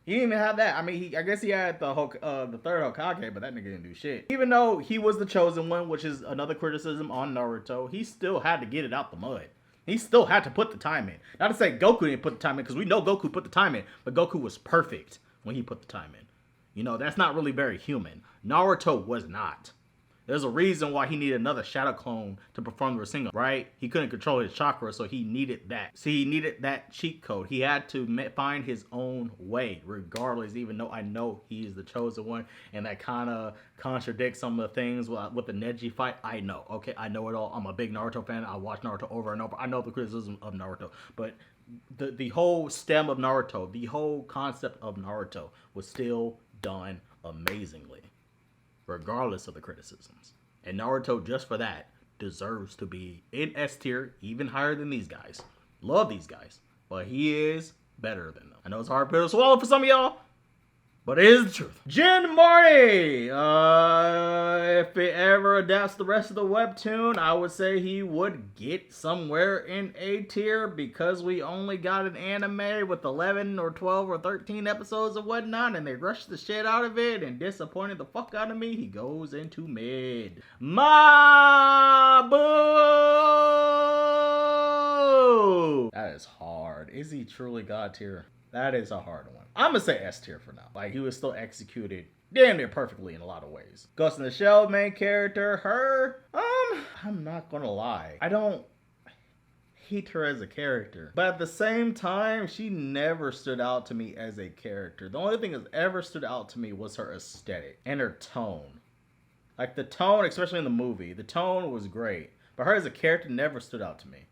He didn't even have that. I mean, I guess he had the third Hokage, but that nigga didn't do shit. Even though he was the chosen one, which is another criticism on Naruto, he still had to get it out the mud. He still had to put the time in. Not to say Goku didn't put the time in, because we know Goku put the time in, but Goku was perfect when he put the time in. You know, that's not really very human. Naruto was not. There's a reason why he needed another shadow clone to perform the Rasengan, right? He couldn't control his chakra, so he needed that. See, he needed that cheat code. He had to find his own way, regardless, even though I know he's the chosen one, and that kind of contradicts some of the things with the Neji fight. I know, okay? I know it all. I'm a big Naruto fan. I watch Naruto over and over. I know the criticism of Naruto, but the whole stem of Naruto, the whole concept of Naruto was still done amazingly, regardless of the criticisms. And Naruto, just for that, deserves to be in S tier, even higher than these guys. Love these guys, but he is better than them. I know it's hard to swallow for some of y'all, but it is the truth. Jin Marnie, if it ever adapts the rest of the webtoon, I would say he would get somewhere in A tier, because we only got an anime with 11 or 12 or 13 episodes and whatnot, and they rushed the shit out of it and disappointed the fuck out of me. He goes into mid. Mabu! That is hard. Is he truly God tier? That is a hard one. I'm gonna say S tier for now. Like, he was still executed damn near perfectly in a lot of ways. Ghost in the Shell main character, her, I'm not gonna lie, I don't hate her as a character, but at the same time, she never stood out to me as a character. The only thing that ever stood out to me was her aesthetic and her tone. Like, the tone, especially in the movie, the tone was great, but her as a character never stood out to me.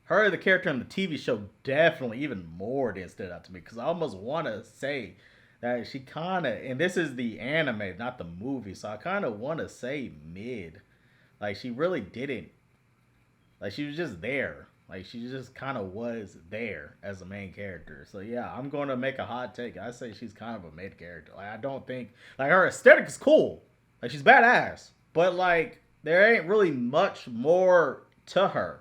Her, the character in the TV show, definitely even more did stood out to me, because I almost want to say that she kind of, and this is the anime, not the movie, so I kind of want to say mid. Like, she really didn't, like, she was just there. Like, she just kind of was there as a main character. So yeah, I'm going to make a hot take. I say she's kind of a mid character. Like, I don't think, like, her aesthetic is cool. Like, she's badass, but, like, there ain't really much more to her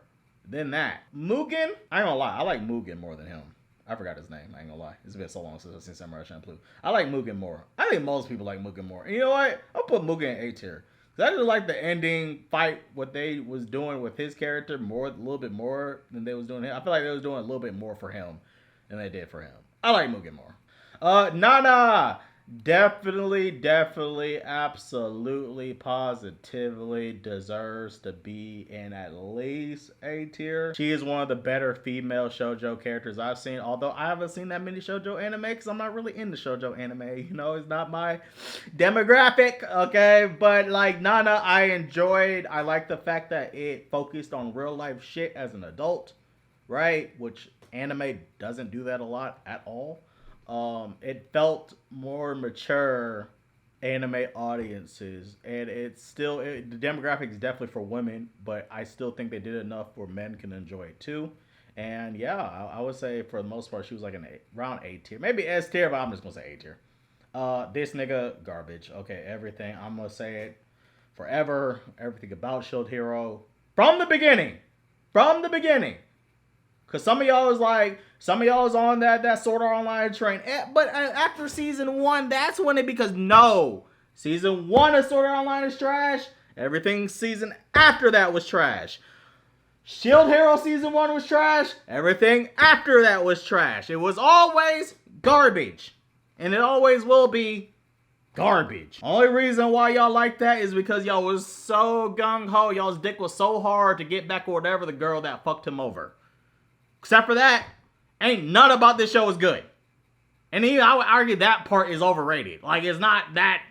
than that. Mugen, I ain't gonna lie, I like Mugen more than him. I forgot his name, I ain't gonna lie. It's been so long since I've seen Samurai Champloo. I like Mugen more. I think most people like Mugen more. And you know what? I'll put Mugen in A tier. Cause I just like the ending fight, what they was doing with his character more, a little bit more than they was doing him. I feel like they was doing a little bit more for him than they did for him. I like Mugen more. Nana! Definitely, absolutely, positively deserves to be in at least A tier. She is one of the better female shoujo characters I've seen, although I haven't seen that many shoujo anime because I'm not really into shoujo anime. You know, it's not my demographic, okay? But like Nana, I like the fact that it focused on real life shit as an adult, right? Which anime doesn't do that a lot at all. It felt more mature anime audiences, and the demographic is definitely for women, but I still think they did enough where men can enjoy it too. And yeah, I would say for the most part she was like around A tier, maybe S tier, but I'm just gonna say A tier. This nigga garbage. Okay, everything, I'm gonna say it forever. Everything about Shield Hero from the beginning. Because some of y'all is on that Sword Art Online train. But after season 1, that's when it becomes, no. Season 1 of Sword Art Online is trash. Everything season after that was trash. Shield Hero season 1 was trash. Everything after that was trash. It was always garbage. And it always will be garbage. Only reason why y'all like that is because y'all was so gung-ho. Y'all's dick was so hard to get back with whatever the girl that fucked him over. Except for that, ain't none about this show is good. And even I would argue that part is overrated. Like, it's not that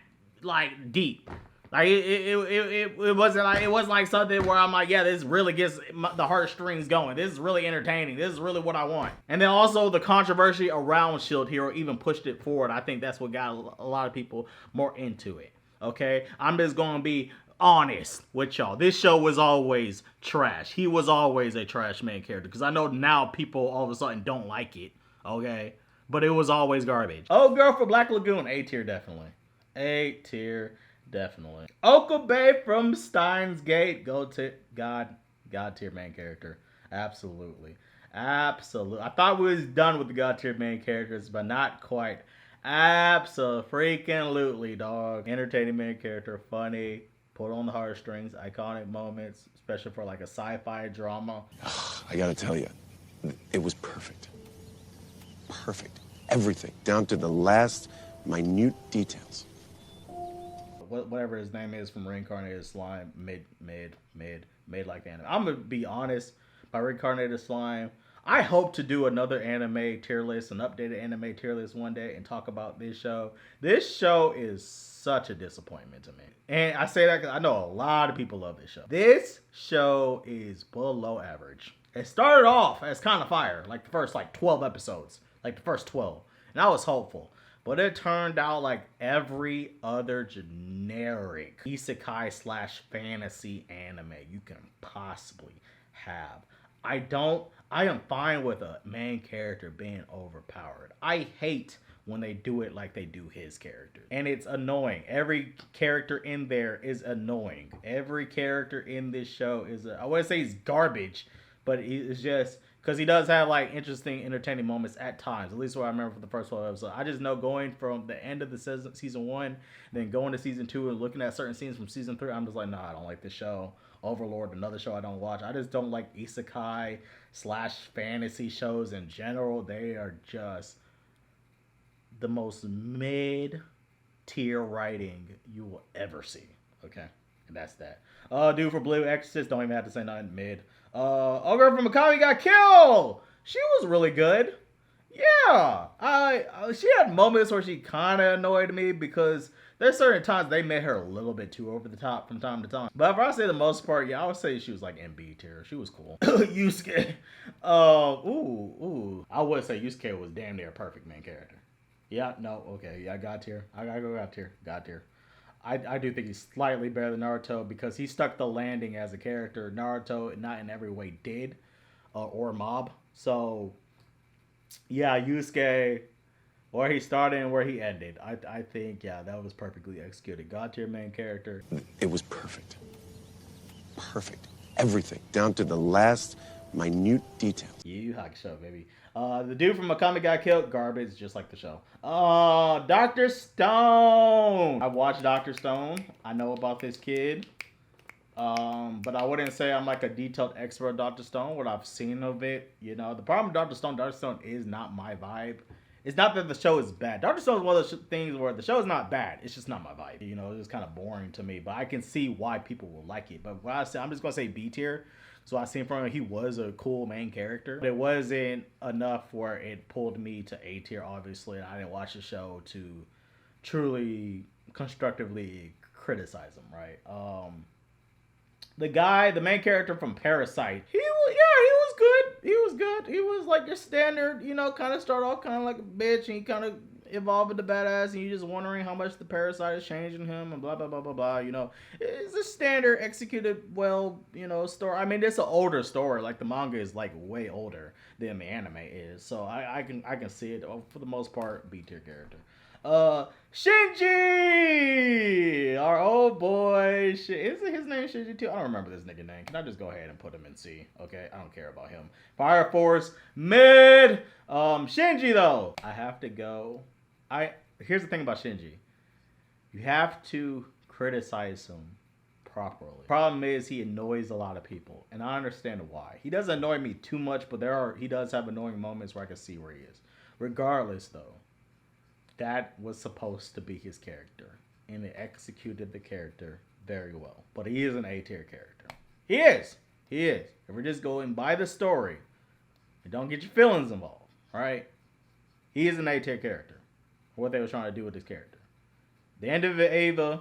like deep. Like it wasn't like something where I'm like, yeah, this really gets the heartstrings going. This is really entertaining. This is really what I want. And then also the controversy around Shield Hero even pushed it forward. I think that's what got a lot of people more into it. Okay, I'm just gonna be honest with y'all. This show was always trash. He was always a trash main character. Because I know now people all of a sudden don't like it. Okay? But it was always garbage. Oh, girl for Black Lagoon. A tier, definitely. A tier, definitely. Okabe from Steins Gate. Go to God tier main character. Absolutely. Absolutely. I thought we was done with the God tier main characters, but not quite. Absolutely, dog. Entertaining main character. Funny. Put on the heartstrings, iconic moments, especially for like a sci-fi drama. I gotta tell you, it was perfect. Perfect. Everything, down to the last minute details. Whatever his name is from Reincarnated Slime, made like the anime. I'm gonna be honest, by Reincarnated Slime, I hope to do another anime tier list, an updated anime tier list one day and talk about this show. This show is such a disappointment to me. And I say that because I know a lot of people love this show. This show is below average. It started off as kind of fire, like the first 12 episodes, like the first 12. And I was hopeful. But it turned out like every other generic isekai / fantasy anime you can possibly have. I am fine with a main character being overpowered. I hate when they do it like they do his character. And it's annoying. Every character in there is annoying. Every character in this show is, I wouldn't say he's garbage, but it's just, because he does have like interesting, entertaining moments at times. At least what I remember from the first 12 episodes. I just know going from the end of the season 1, then going to season 2 and looking at certain scenes from season 3, I'm just like, nah, I don't like this show. Overlord, another show I don't watch. I just don't like isekai / fantasy shows in general. They are just the most mid-tier writing you will ever see. Okay? And that's that. Dude for Blue Exorcist, don't even have to say nothing. Mid. Girl from Akami got killed! She was really good. Yeah. She had moments where she kind of annoyed me because there's certain times they made her a little bit too over the top from time to time. But if I say the most part, yeah, I would say she was like in B tier. She was cool. Yusuke. I would say Yusuke was damn near a perfect main character. Yeah, no, okay. Yeah, God tier. I gotta go God tier. God tier. I do think he's slightly better than Naruto because he stuck the landing as a character. Naruto, not in every way, did. Or Mob. So, yeah, Yusuke, where he started and where he ended. I think, yeah, that was perfectly executed. God tier main character. It was perfect. Perfect. Everything, down to the last minute details. Yu Hakusho, baby. The dude from Akame got killed. Garbage, just like the show. Dr. Stone. I watched Dr. Stone. I know about this kid. But I wouldn't say I'm like a detailed expert of Dr. Stone. What I've seen of it, you know. The problem with Dr. Stone is not my vibe. It's not that the show is bad. Dr. Stone is one of those things where the show is not bad. It's just not my vibe. You know, it's just kind of boring to me. But I can see why people will like it. But what I say, I'm just going to say B tier. So I seen from him, he was a cool main character. But it wasn't enough where it pulled me to A tier, obviously. And I didn't watch the show to truly constructively criticize him, right? The main character from Parasite, he was good. He was good. He was like your standard, you know, kind of start off kind of like a bitch, and he kind of evolved into badass, and you're just wondering how much the Parasite is changing him, and blah, blah, blah, blah, blah, you know. It's a standard executed well, you know, story. I mean, it's an older story. Like, the manga is, like, way older than the anime is. So I can see it. For the most part, B-tier character. Shinji! Our old boy. Is his name Shinji too? I don't remember this nigga name. Can I just go ahead and put him in C? Okay, I don't care about him. Fire Force, mid. Shinji though. I have to go. Here's the thing about Shinji. You have to criticize him properly. Problem is he annoys a lot of people, and I understand why. He doesn't annoy me too much, but he does have annoying moments where I can see where he is. Regardless though, that was supposed to be his character, and it executed the character very well. But he is an A-tier character. He is. If we're just going by the story, and don't get your feelings involved, right? He is an A-tier character. What they were trying to do with his character. The end of Ava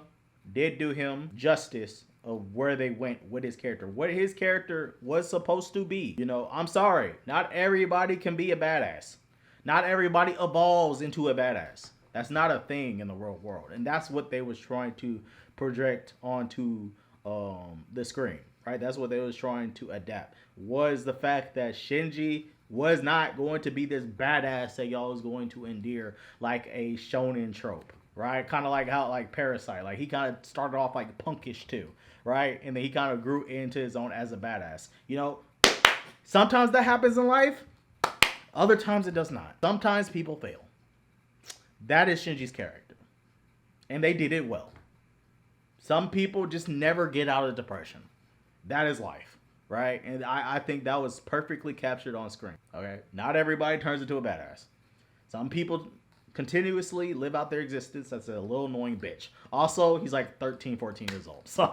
did do him justice of where they went with his character. What his character was supposed to be. You know, I'm sorry. Not everybody can be a badass. Not everybody evolves into a badass. That's not a thing in the real world. And that's what they was trying to project onto the screen, right? That's what they was trying to adapt. Was the fact that Shinji was not going to be this badass that y'all was going to endear like a shonen trope, right? Kind of like how like Parasite. Like he kind of started off like punkish too, right? And then he kind of grew into his own as a badass. You know, sometimes that happens in life. Other times it does not. Sometimes people fail. That is Shinji's character. And they did it well. Some people just never get out of depression. That is life, right? And I think that was perfectly captured on screen, okay? Not everybody turns into a badass. Some people continuously live out their existence as a little annoying bitch. Also, he's like 13, 14 years old. So,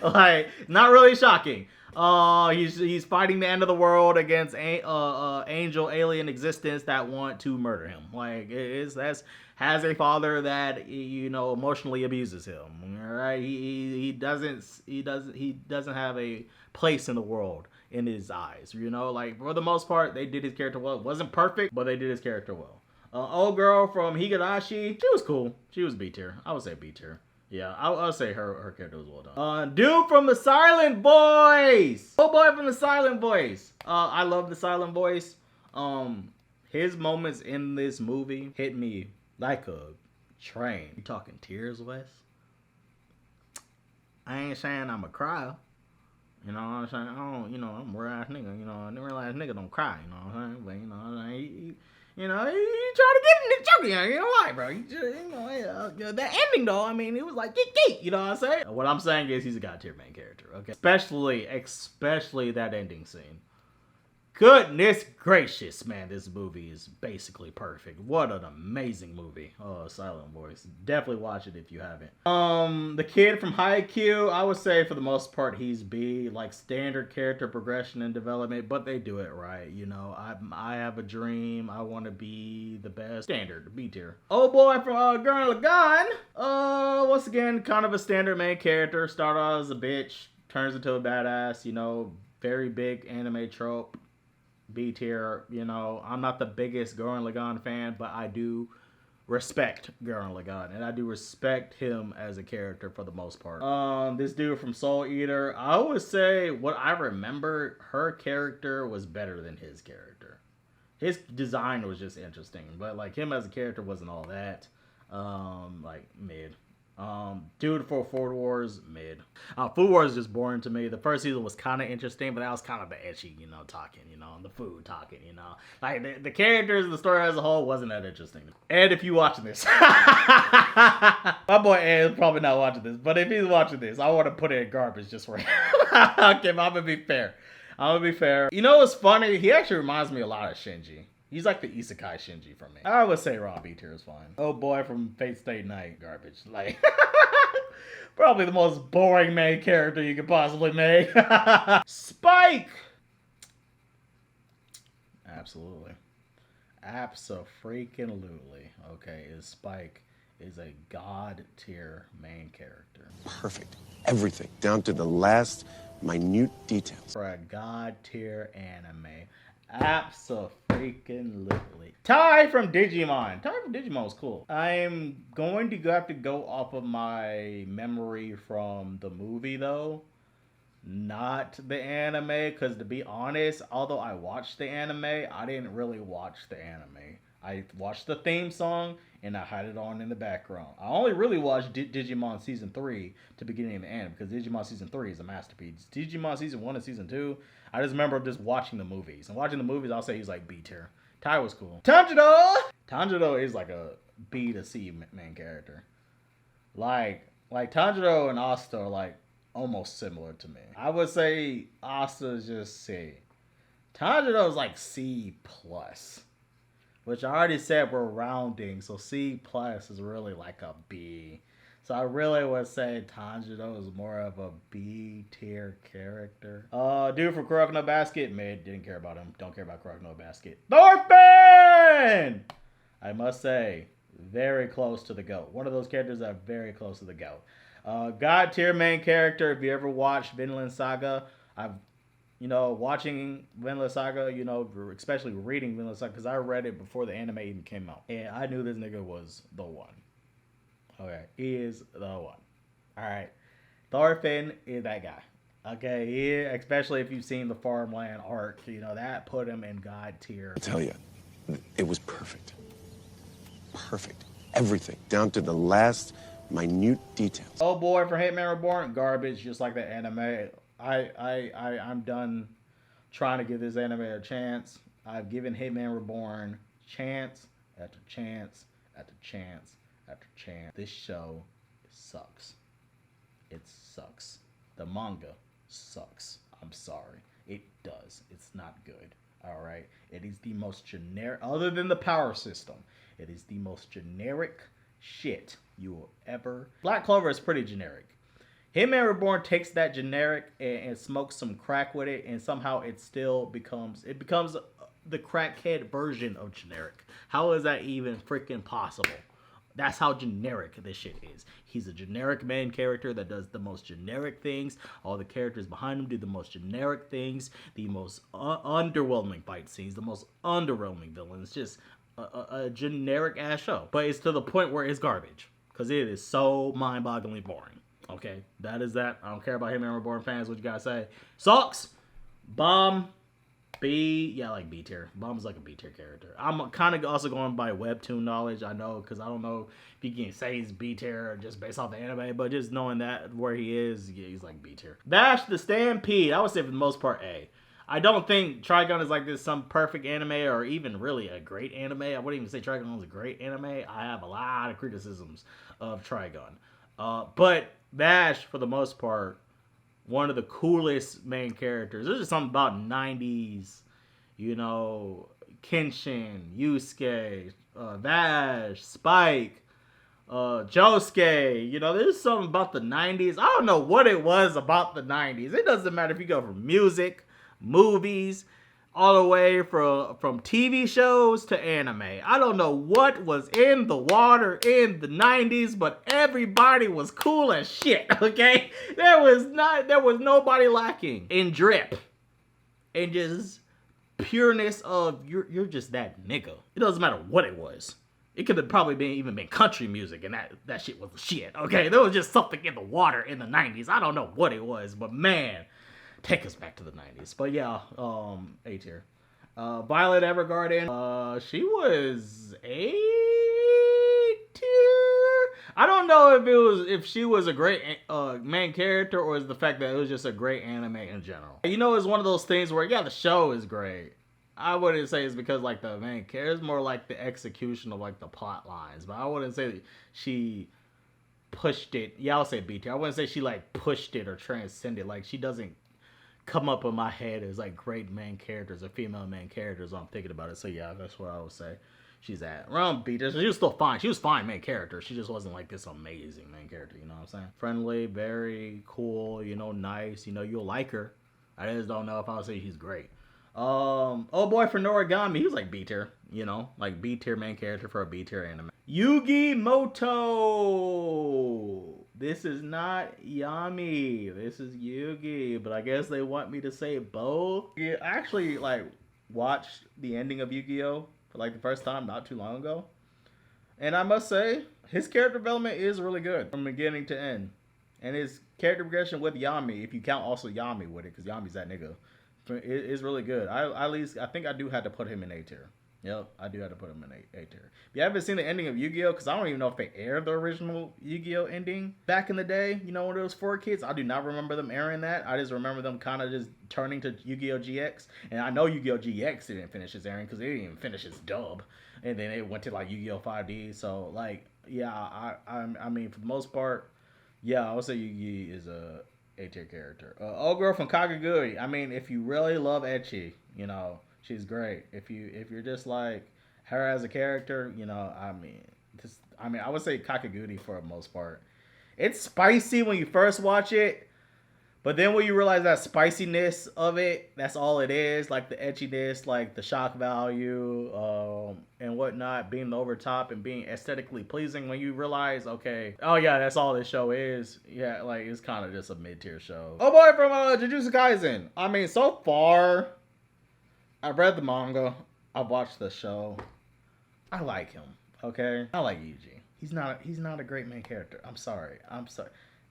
like, not really shocking. He's fighting the end of the world against angel alien existence that want to murder him. Like, has a father that, you know, emotionally abuses him. All right, he doesn't have a place in the world in his eyes. You know, like for the most part, they did his character well. It wasn't perfect, but they did his character well. Old girl from Higurashi, she was cool. She was B tier. I would say B tier. Yeah, I'll say her character was well done. Dude from the Silent Voice. Oh boy from the Silent Voice. I love the Silent Voice. His moments in this movie hit me like a train. You talking tears, Wes? I ain't saying I'm a cry. You know what I'm saying? I'm a real ass nigga. You know, a real ass nigga don't cry. You know what I'm saying? But you know, you know, he tried to get in the joke, you know why, bro? The ending though, I mean, it was like geek, you know what I'm saying? What I'm saying is he's a god tier main character, okay? Especially that ending scene. Goodness gracious, man, this movie is basically perfect. What an amazing movie. Oh, Silent Voice. Definitely watch it if you haven't. The kid from Haikyuu, I would say for the most part he's B, like standard character progression and development, but they do it right, you know. I have a dream, I want to be the best. Standard, B tier. Oh boy from Gurren Lagann, once again, kind of a standard main character. Start out as a bitch, turns into a badass, you know, very big anime trope. B tier, you know, I'm not the biggest Gurren Lagann fan, but I do respect Gurren Lagann, and I do respect him as a character for the most part. This dude from Soul Eater, I would say what I remember, her character was better than his character. His design was just interesting, but like him as a character wasn't all that. Like mid. Dude for Food Wars, mid. Food Wars is just boring to me. The first season was kind of interesting, but that was kind of the etchy, you know, talking, you know, the food talking, you know. Like, the characters and the story as a whole wasn't that interesting. Ed, if you watching this. My boy Ed is probably not watching this, but if he's watching this, I want to put it in garbage just for him. Okay, but I'm going to be fair. You know what's funny? He actually reminds me a lot of Shinji. He's like the Isekai Shinji for me. I would say Raw B tier is fine. Oh boy from Fate Stay Night, garbage. Like, probably the most boring main character you could possibly make. Spike! Absolutely. Abso-freaking-lutely. Okay, Spike is a god tier main character. Perfect. Everything, down to the last minute details. For a god tier anime. Abso-freaking-lutely. Tai from Digimon. Tai from Digimon was cool. I'm going to have to go off of my memory from the movie though. Not the anime, because to be honest, although I watched the anime, I didn't really watch the anime. I watched the theme song and I had it on in the background. I only really watched Digimon Season 3 to beginning of the end, because Digimon Season 3 is a masterpiece. Digimon Season 1 and Season 2, I just remember just watching the movies. And watching the movies, I'll say he's like B tier. Tai was cool. Tanjiro! Tanjiro is like a B to C main character. Like Tanjiro and Asta are like almost similar to me. I would say Asta is just C. Tanjiro is like C plus, which I already said we're rounding, so C plus is really like a B. So I really would say Tanjiro is more of a B tier character. Dude from Kuroko no Basket, mid. Didn't care about him. Don't care about Kuroko no Basket. Thorfinn! I must say, very close to the GOAT. One of those characters that are very close to the GOAT. God tier main character. If you ever watched Vinland Saga, watching Vinland Saga, especially reading Vinland Saga, because I read it before the anime even came out, and I knew this nigga was the one. Okay, he is the one. All right, Thorfinn is that guy. Okay, especially if you've seen the Farmland arc, that put him in God tier. I tell you, it was perfect. Perfect. Everything, down to the last minute details. Oh boy, for Hitman Reborn, garbage, just like the anime. I'm done trying to give this anime a chance. I've given Hitman Reborn chance after chance after chance after chance. This show sucks. It sucks. The manga sucks. I'm sorry. It does. It's not good. All right. It is the most generic, other than the power system, it is the most generic shit you will ever. Black Clover is pretty generic. Hitman Reborn takes that generic and smokes some crack with it, and somehow it still becomes the crackhead version of generic. How is that even freaking possible? That's how generic this shit is. He's a generic main character that does the most generic things. All the characters behind him do the most generic things. The most underwhelming fight scenes. The most underwhelming villains. Just a generic ass show. But it's to the point where it's garbage. Because it is so mind-bogglingly boring. Okay, that is that. I don't care about Hitman Reborn fans. What you guys say? Sucks. Bomb. B. Yeah, like B tier. Bomb is like a B tier character. I'm kind of also going by webtoon knowledge. I know, because I don't know if you can say he's B tier or just based off the anime, but just knowing that where he is, yeah, he's like B tier. Dash the Stampede. I would say for the most part A. I don't think Trigun is like this some perfect anime or even really a great anime. I wouldn't even say Trigun is a great anime. I have a lot of criticisms of Trigun. But Dash, for the most part, one of the coolest main characters. There's just something about 90s, Kenshin, Yusuke, Vash, Spike, Josuke. There's something about the 90s. I don't know what it was about the 90s. It doesn't matter if you go from music, movies, all the way from TV shows to anime. I don't know what was in the water in the 90s, but everybody was cool as shit, okay? There was nobody lacking in drip and just pureness of you're just that nigga. It doesn't matter what it was. It could have probably been country music, and that shit was the shit, okay? There was just something in the water in the 90s. I don't know what it was, but man, take us back to the 90s. But yeah, A tier. Violet Evergarden, she was A tier. I don't know if she was a great main character, or is the fact that it was just a great anime in general. It's one of those things where, yeah, the show is great. I wouldn't say it's because like the main character, it's more like the execution of like the plot lines. But I wouldn't say that she pushed it. Yeah, I'll say B tier. I wouldn't say she like pushed it or transcended. Like she doesn't come up in my head as like great main characters or female main characters when I'm thinking about it. So yeah, that's what I would say she's at. Around Beater. She was still fine. She was fine main character. She just wasn't like this amazing main character, you know what I'm saying? Friendly, very cool, you know, nice, you know, you'll like her. I just don't know if I would say she's great. Oh boy for Noragami, he was like B tier, you know, like B tier main character for a B tier anime. Yugi Moto. This is not Yami. This is Yugi, but I guess they want me to say both. Yeah, I actually like watched the ending of Yu-Gi-Oh for like the first time not too long ago, and I must say his character development is really good from beginning to end, and his character progression with Yami, if you count also Yami with it, because Yami's that nigga, is really good. At least I think I do have to put him in A tier. Yep, I do have to put him in A tier. If you haven't seen the ending of Yu-Gi-Oh, because I don't even know if they aired the original Yu-Gi-Oh ending back in the day, you know, when it was 4 kids. I do not remember them airing that. I just remember them kind of just turning to Yu-Gi-Oh GX. And I know Yu-Gi-Oh GX didn't finish its airing because they didn't even finish its dub. And then it went to like Yu-Gi-Oh 5D. So like, yeah, I mean, for the most part, yeah, I would say Yu-Gi is a A-tier character. Old girl from Kakaguri. I mean, if you really love ecchi, you know, she's great. If you're just like her as a character, you know, I mean, I would say Kakaguri for the most part. It's spicy when you first watch it, but then when you realize that spiciness of it, that's all it is, like the etchiness, like the shock value, and whatnot, being over top and being aesthetically pleasing. When you realize, okay, oh yeah, that's all this show is. Yeah, like it's kind of just a mid-tier show. Oh boy, from Jujutsu Kaisen. I mean, so far, I've read the manga. I've watched the show. I like him. Okay, I like Yuji. He's not a great main character. I'm sorry.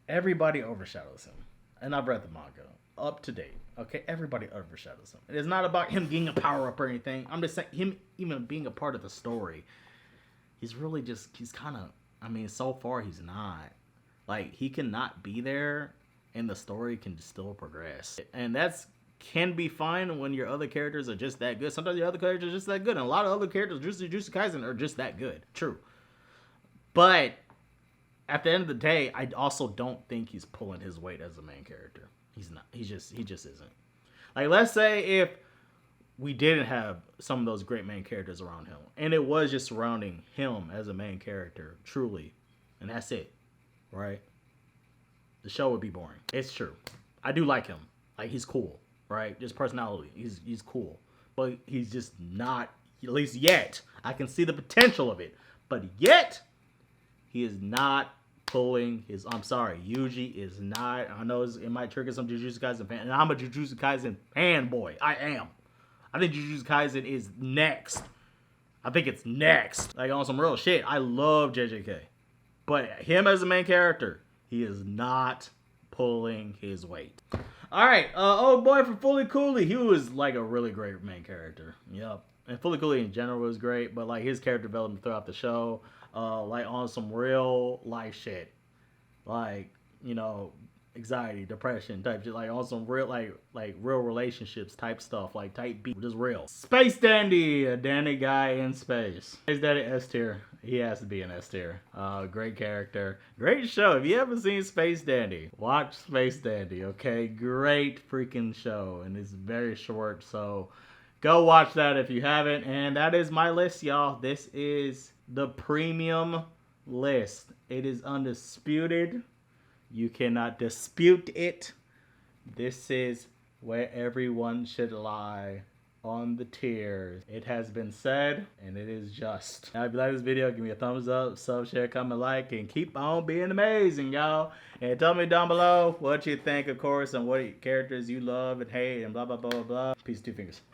Everybody overshadows him, and I've read the manga up to date. Okay, everybody overshadows him. It is not about him getting a power up or anything. I'm just saying him even being a part of the story. He's kind of. I mean, so far he's not. Like he cannot be there, and the story can still progress, and that's. Can be fine when your other characters are just that good. Sometimes your other characters are just that good. And a lot of other characters, Jujutsu Kaisen, are just that good. True. But at the end of the day, I also don't think he's pulling his weight as a main character. He's not. He just isn't. Like, let's say if we didn't have some of those great main characters around him, and it was just surrounding him as a main character, truly, and that's it, right? The show would be boring. It's true. I do like him. Like, he's cool. Right, just personality. He's cool, but he's just not. At least yet, I can see the potential of it, but yet he is not pulling his. I'm sorry, Yuji is not. I know it might trigger some Jujutsu Kaisen fan, and I'm a Jujutsu Kaisen fanboy. I am. I think Jujutsu Kaisen is next. I think it's next. Like on some real shit. I love JJK, but him as a main character, he is not pulling his weight. Alright, old boy from Fully Cooley. He was like a really great main character. Yep. And Fully Cooley in general was great, but like his character development throughout the show, like on some real life shit. Like, you know, anxiety, depression type shit, like on some real like real relationships type stuff, like type B, just real. Space Dandy, a dandy guy in space. Space Dandy S tier. He has to be an S tier. Great character, great show. If you haven't seen Space Dandy, watch Space Dandy. Okay, great freaking show, and it's very short, so go watch that if you haven't. And that is my list, y'all. This is the premium list. It is undisputed. You cannot dispute it. This is where everyone should lie on the tiers. It has been said, and it is just. Now, if you like this video, give me a thumbs up, sub, share, comment, like, and keep on being amazing, y'all. And tell me down below what you think, of course, and what characters you love and hate, and blah, blah, blah, blah, blah. Peace, 2 fingers.